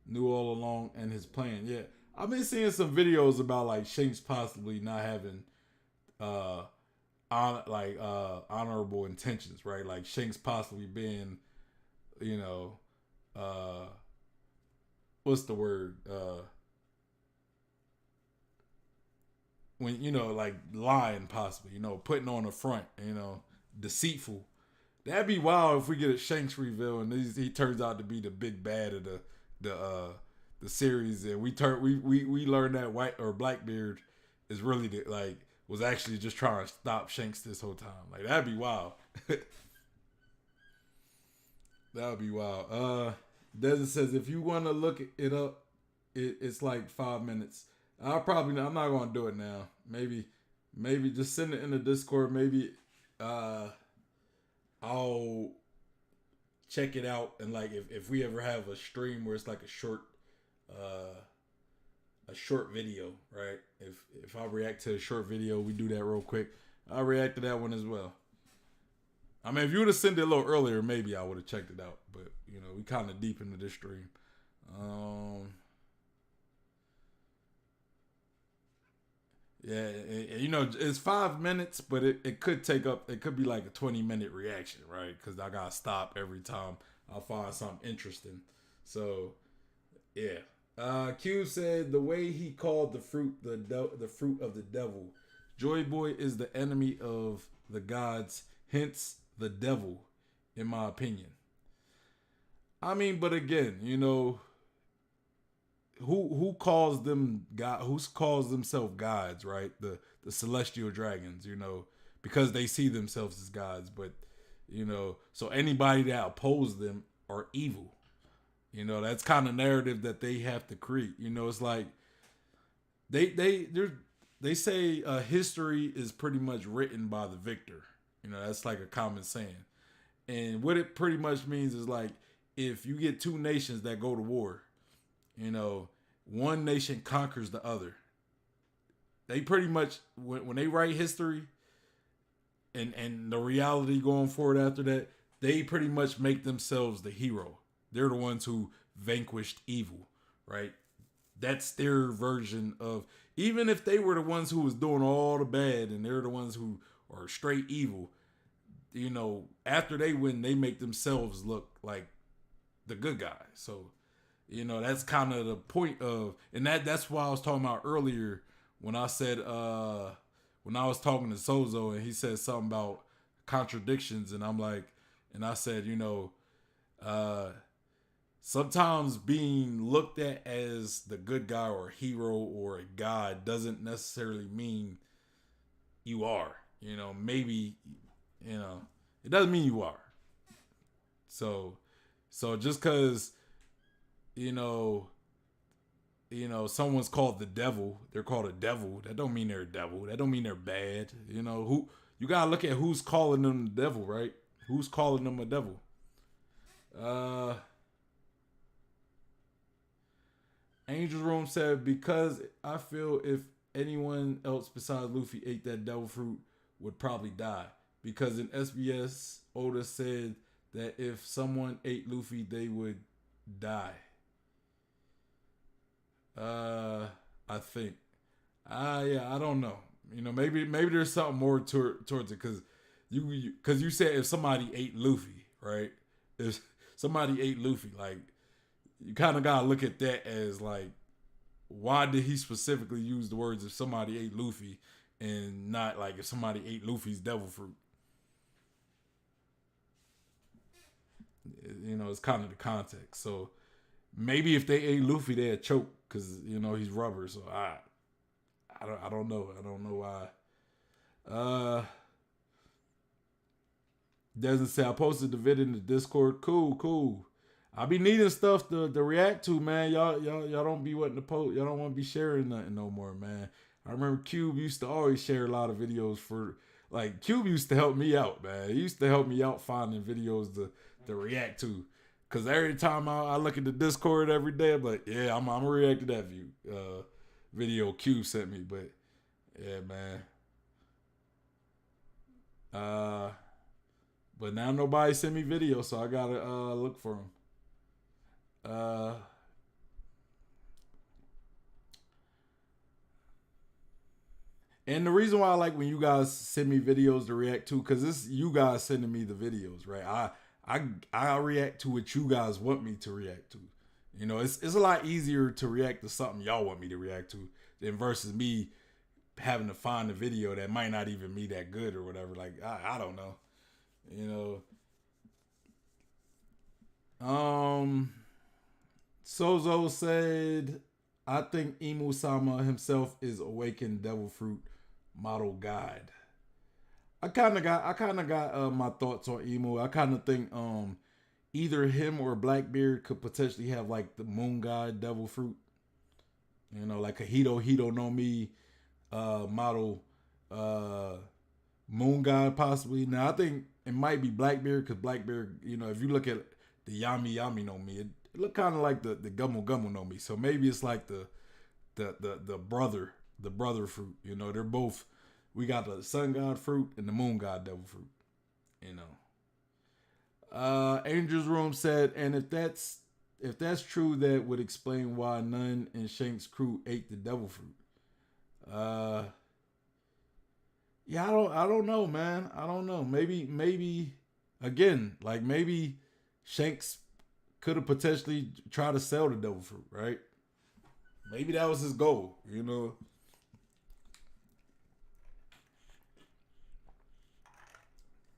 knew all along and his plan. Yeah, I've been seeing some videos about like Shanks possibly not having honorable intentions, right? Like Shanks possibly being, you know, what's the word? When, you know, like lying possibly, you know, putting on a front, you know, deceitful. That'd be wild if we get a Shanks reveal and he turns out to be the big bad of the series, and we learn that White or Blackbeard is really was actually just trying to stop Shanks this whole time. Like that'd be wild. That would be wild. Desert says if you want to look it up, it's like 5 minutes. I'm not gonna do it now. Maybe just send it in the Discord. Maybe I'll check it out, and like if we ever have a stream where it's like a short video, right? If I react to a short video, we do that real quick. I'll react to that one as well. I mean, if you would have sent it a little earlier, maybe I would have checked it out. But you know, we kind of deep into this stream. Yeah, and, you know, it's 5 minutes, but it could take up. It could be like a 20-minute reaction, right? Because I gotta stop every time I find something interesting. So, yeah. Cube said the way he called the fruit the fruit of the devil. Joy Boy is the enemy of the gods, hence the devil, in my opinion. I mean, but again, you know, who calls them God? Who calls themselves gods? Right, the celestial dragons. You know, because they see themselves as gods. But you know, so anybody that opposes them are evil. You know, that's kind of narrative that they have to create. You know, it's like they say history is pretty much written by the victor. You know, that's like a common saying. And what it pretty much means is like if you get two nations that go to war, you know, one nation conquers the other. They pretty much when they write history and the reality going forward after that, they pretty much make themselves the hero. They're the ones who vanquished evil, right? That's their version of, even if they were the ones who was doing all the bad and they're the ones who are straight evil, you know, after they win, they make themselves look like the good guy. So, you know, that's kind of the point of, and that's why I was talking about earlier when I said, when I was talking to Sozo and he said something about contradictions, and I'm like, and I said, you know, sometimes being looked at as the good guy or a hero or a god doesn't necessarily mean you are. You know, maybe, you know, it doesn't mean you are. So just because, you know, someone's called the devil, they're called a devil. That don't mean they're a devil. That don't mean they're bad. You know, who you gotta look at who's calling them the devil, right? Who's calling them a devil? Angel's Room said, because I feel if anyone else besides Luffy ate that devil fruit would probably die. Because in SBS, Oda said that if someone ate Luffy, they would die. I think. Yeah, I don't know. You know, maybe there's something more towards it, because you said if somebody ate Luffy, right? If somebody ate Luffy, like, you kind of gotta look at that as like, why did he specifically use the words if somebody ate Luffy and not like if somebody ate Luffy's devil fruit? You know, it's kind of the context. So maybe if they ate Luffy, they'd choke because, you know, he's rubber. So I don't know. I don't know why. Doesn't say I posted the vid in the Discord. Cool. I be needing stuff to react to, man. Y'all don't be wanting to post. Y'all don't want to be sharing nothing no more, man. I remember Cube used to always share a lot of videos for, like, Cube used to help me out, man. He used to help me out finding videos to react to. Cause every time I look at the Discord every day, I'm like, yeah, I'm gonna react to that video Cube sent me. But yeah, man. But now nobody sent me videos, so I gotta look for them. And the reason why I like when you guys send me videos to react to, because it's you guys sending me the videos, right? I react to what you guys want me to react to. You know, it's a lot easier to react to something y'all want me to react to than versus me having to find a video that might not even be that good or whatever. Like, I don't know. You know. Sozo said, I think Imu-sama himself is awakened devil fruit model guide. I kind of got my thoughts on Emu. I kind of think either him or Blackbeard could potentially have like the moon god devil fruit. You know, like a Hito no Mi model moon god possibly. Now I think it might be Blackbeard, because Blackbeard, you know, if you look at Yami Yami no Mi. It looked kind of like the Gumu Gumu no Mi. So maybe it's like the brother fruit. You know, they're both. We got the sun god fruit and the moon god devil fruit. You know. Angel's Room said, and if that's true, that would explain why none in Shank's crew ate the devil fruit. Yeah, I don't know, man. I don't know. Maybe again, like maybe Shanks could have potentially tried to sell the devil fruit, right? Maybe that was his goal, you know.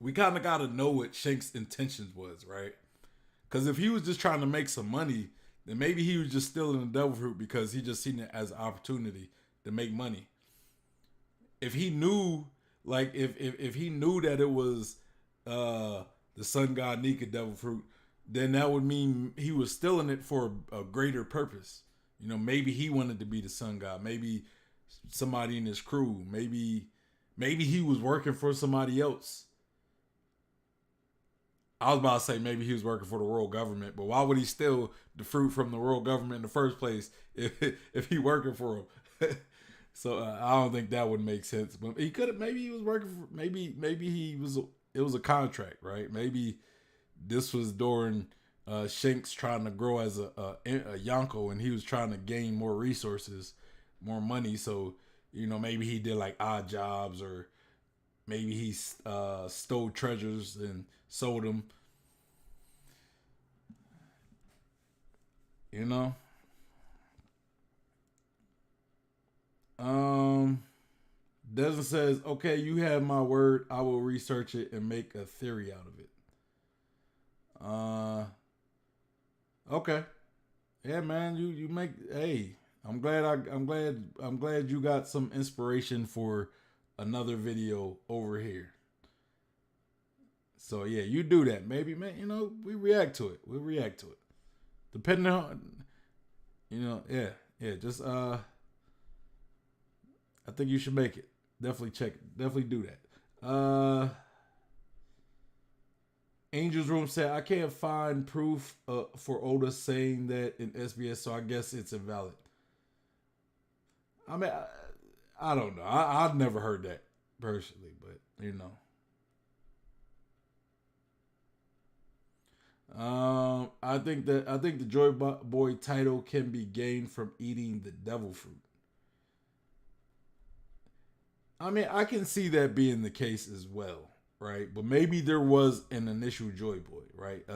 We kind of got to know what Shanks' intentions was, right? Because if he was just trying to make some money, then maybe he was just stealing the devil fruit because he just seen it as an opportunity to make money. If he knew, like, if he knew that it was the sun god Nika devil fruit, then that would mean he was stealing it for a greater purpose. You know, maybe he wanted to be the sun god. Maybe somebody in his crew. Maybe he was working for somebody else. I was about to say maybe he was working for the world government, but why would he steal the fruit from the world government in the first place if he working for him? So I don't think that would make sense. But he could have. Maybe he was working for. Maybe he was. It was a contract, right? Maybe this was during Shanks trying to grow as a Yonko, and he was trying to gain more resources, more money. So you know, maybe he did like odd jobs, or maybe he stole treasures and sold them. You know. Desmond says, okay, you have my word. I will research it and make a theory out of it. Okay. Yeah, man, you make, hey, I'm glad you got some inspiration for another video over here. So yeah, you do that. Maybe, man, you know, we react to it. We'll react to it. Depending on, you know, yeah, just I think you should make it. Definitely check it. Definitely do that. Angel's Room said, I can't find proof for Oda saying that in SBS, so I guess it's invalid. I mean, I don't know. I've never heard that personally, but you know. I think the Joy Boy title can be gained from eating the devil fruit. I mean, I can see that being the case as well, right? But maybe there was an initial Joy Boy, right?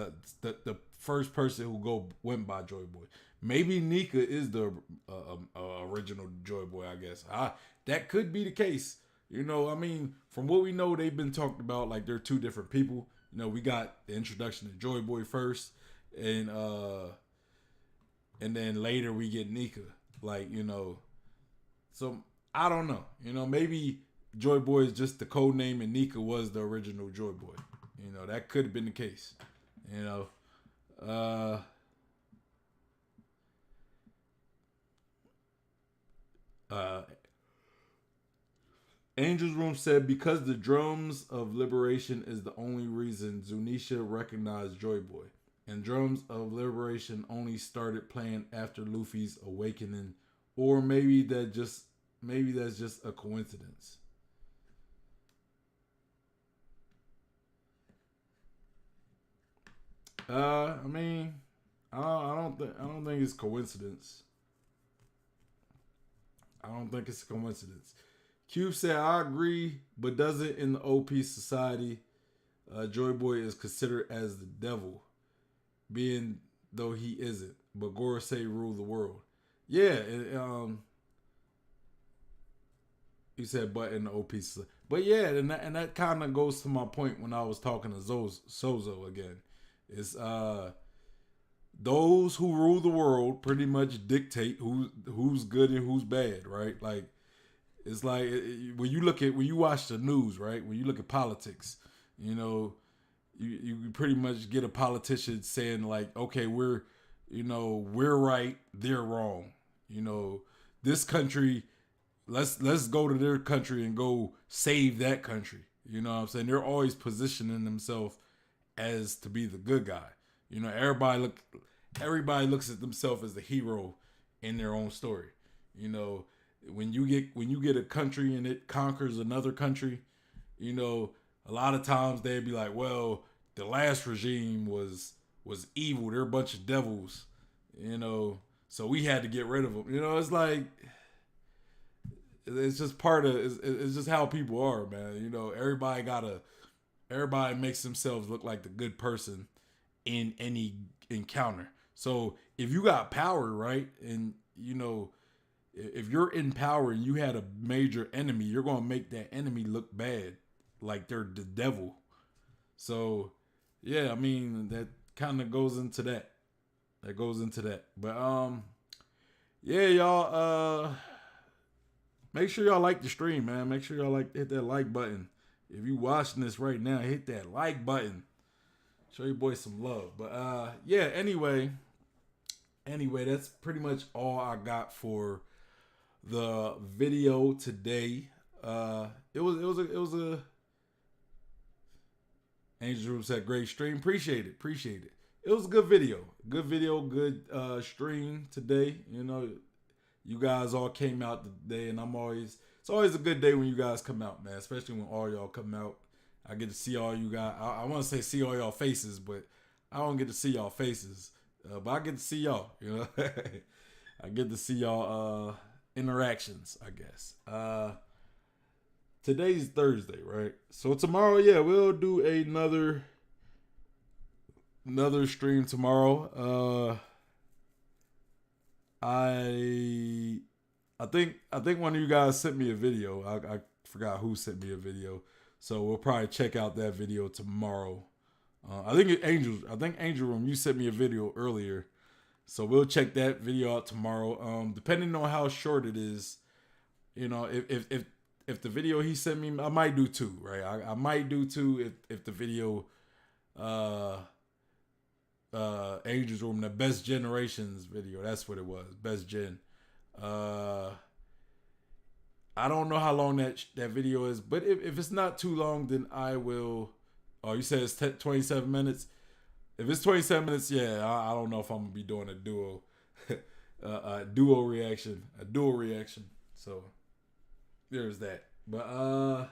The first person who went by Joy Boy. Maybe Nika is the original Joy Boy, I guess. That could be the case. You know, I mean, from what we know, they've been talked about like they're two different people. You know, we got the introduction to Joy Boy first, and then later we get Nika. Like, you know, so I don't know. You know, maybe Joy Boy is just the code name and Nika was the original Joy Boy. You know, that could have been the case. You know. Angel's Room said, because the drums of liberation is the only reason Zunisha recognized Joy Boy. And drums of liberation only started playing after Luffy's awakening. Or maybe that's just a coincidence. I mean, I don't think it's coincidence. I don't think it's a coincidence. Cube said, I agree, but doesn't in the OP society, Joy Boy is considered as the devil, being though he isn't. But Gorosei rule the world. Yeah, you said, but in the OP society. But yeah, and that kind of goes to my point when I was talking to Sozo again. It's those who rule the world pretty much dictate who's good and who's bad, right? Like, it's like when you watch the news, right? When you look at politics, you know, you pretty much get a politician saying like, okay, we're right, they're wrong. You know, this country, let's go to their country and go save that country. You know what I'm saying? They're always positioning themselves as to be the good guy. You know, everybody looks at themselves as the hero in their own story. You know, when you get a country and it conquers another country, you know, a lot of times they'd be like, well, the last regime was evil. They're a bunch of devils, you know, so we had to get rid of them. You know, it's like, it's just it's just how people are, man. You know, everybody makes themselves look like the good person in any encounter. So if you got power, right, and you know, if you're in power and you had a major enemy, you're gonna make that enemy look bad, like they're the devil. So yeah, I mean that kind of goes into that. That goes into that. But yeah, y'all. Make sure y'all like the stream, man. Make sure y'all hit that like button. If you watching this right now, hit that like button. Show your boy some love. But yeah, anyway, that's pretty much all I got for the video today. It was a Angel Room said great stream. Appreciate it. It was a good video. Good stream today. You know, you guys all came out today, and it's always a good day when you guys come out, man. Especially when all y'all come out. I get to see all you guys. I want to say see all y'all faces, but I don't get to see y'all faces. But I get to see y'all. You know, I get to see y'all interactions, I guess. Today's Thursday, right? So tomorrow, yeah, we'll do another stream tomorrow. I think one of you guys sent me a video. I forgot who sent me a video, so we'll probably check out that video tomorrow. I think Angel Room, you sent me a video earlier, so we'll check that video out tomorrow. Depending on how short it is, you know, if the video he sent me, I might do two, right? I might do two if the video Angel's Room, the Best Generations video. That's what it was. Best Gen. I don't know how long that video is, but if it's not too long, then I will. Oh, you said it's 27 minutes. If it's 27 minutes, yeah, I don't know if I'm gonna be doing a duo, a dual reaction. So there's that. But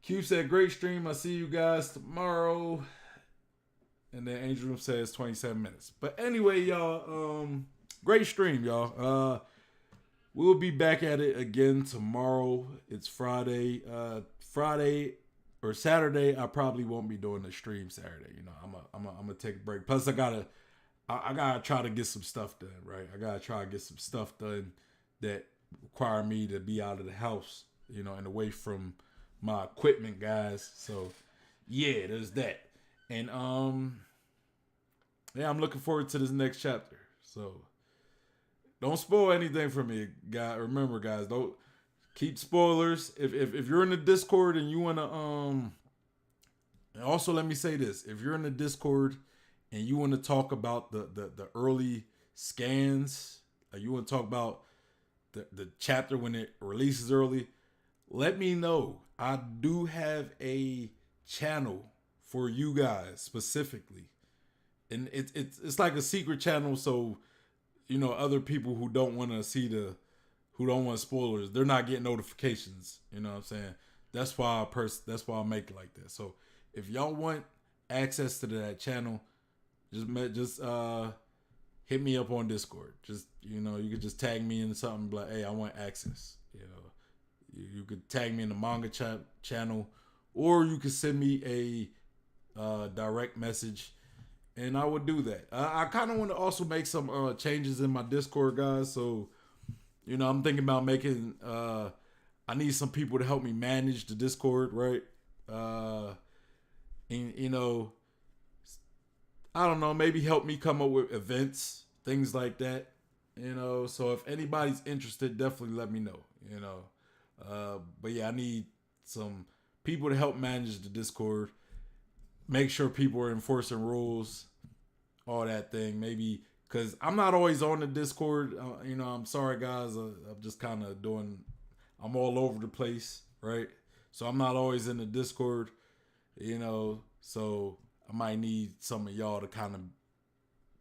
Q said great stream. I see you guys tomorrow. And then Angel Room says 27 minutes. But anyway, y'all, great stream, y'all. We'll be back at it again tomorrow. It's Friday. Friday or Saturday, I probably won't be doing the stream Saturday. You know, I'm gonna take a break. Plus, I gotta try to get some stuff done, right? I gotta try to get some stuff done that require me to be out of the house, you know, and away from my equipment, guys. So yeah, there's that. And yeah, I'm looking forward to this next chapter. So don't spoil anything for me, guys. Remember, guys, don't keep spoilers. If you're in the Discord and you wanna and also let me say this: if you're in the Discord and you want to talk about the early scans, you want to talk about the chapter when it releases early, let me know. I do have a channel for you guys specifically, and it's like a secret channel, so you know other people who don't want spoilers, they're not getting notifications. You know what I'm saying? That's why I make it like that. So if y'all want access to that channel, just hit me up on Discord. Just, you know, you could just tag me in something like, hey, I want access. You know, you could tag me in the manga channel, or you could send me a direct message, and I would do that. I kind of want to also make some changes in my Discord, guys. So, you know, I'm thinking about making. I need some people to help me manage the Discord, right? And you know, I don't know, maybe help me come up with events, things like that. You know, so if anybody's interested, definitely let me know. You know, but yeah, I need some people to help manage the Discord. Make sure people are enforcing rules, all that thing. Maybe because I'm not always on the Discord. You know, I'm sorry, guys. I'm just kind of I'm all over the place, right? So I'm not always in the Discord, you know. So I might need some of y'all to kind of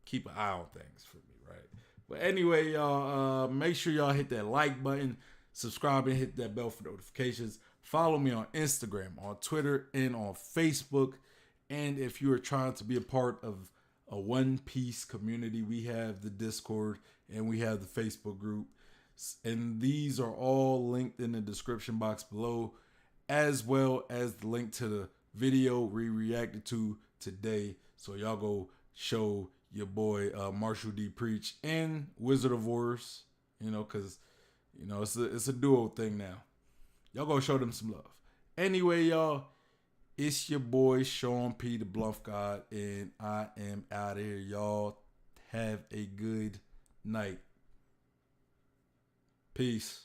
keep an eye on things for me, right? But anyway, y'all, make sure y'all hit that like button, subscribe, and hit that bell for notifications. Follow me on Instagram, on Twitter, and on Facebook. And if you are trying to be a part of a One Piece community, we have the Discord and we have the Facebook group. And these are all linked in the description box below, as well as the link to the video we reacted to today. So y'all go show your boy Marshall D. Preach and Wizard of Wars, because it's a duo thing now. Y'all go show them some love. Anyway, y'all, it's your boy Sean P. the Bluff God, and I am out of here. Y'all have a good night. Peace.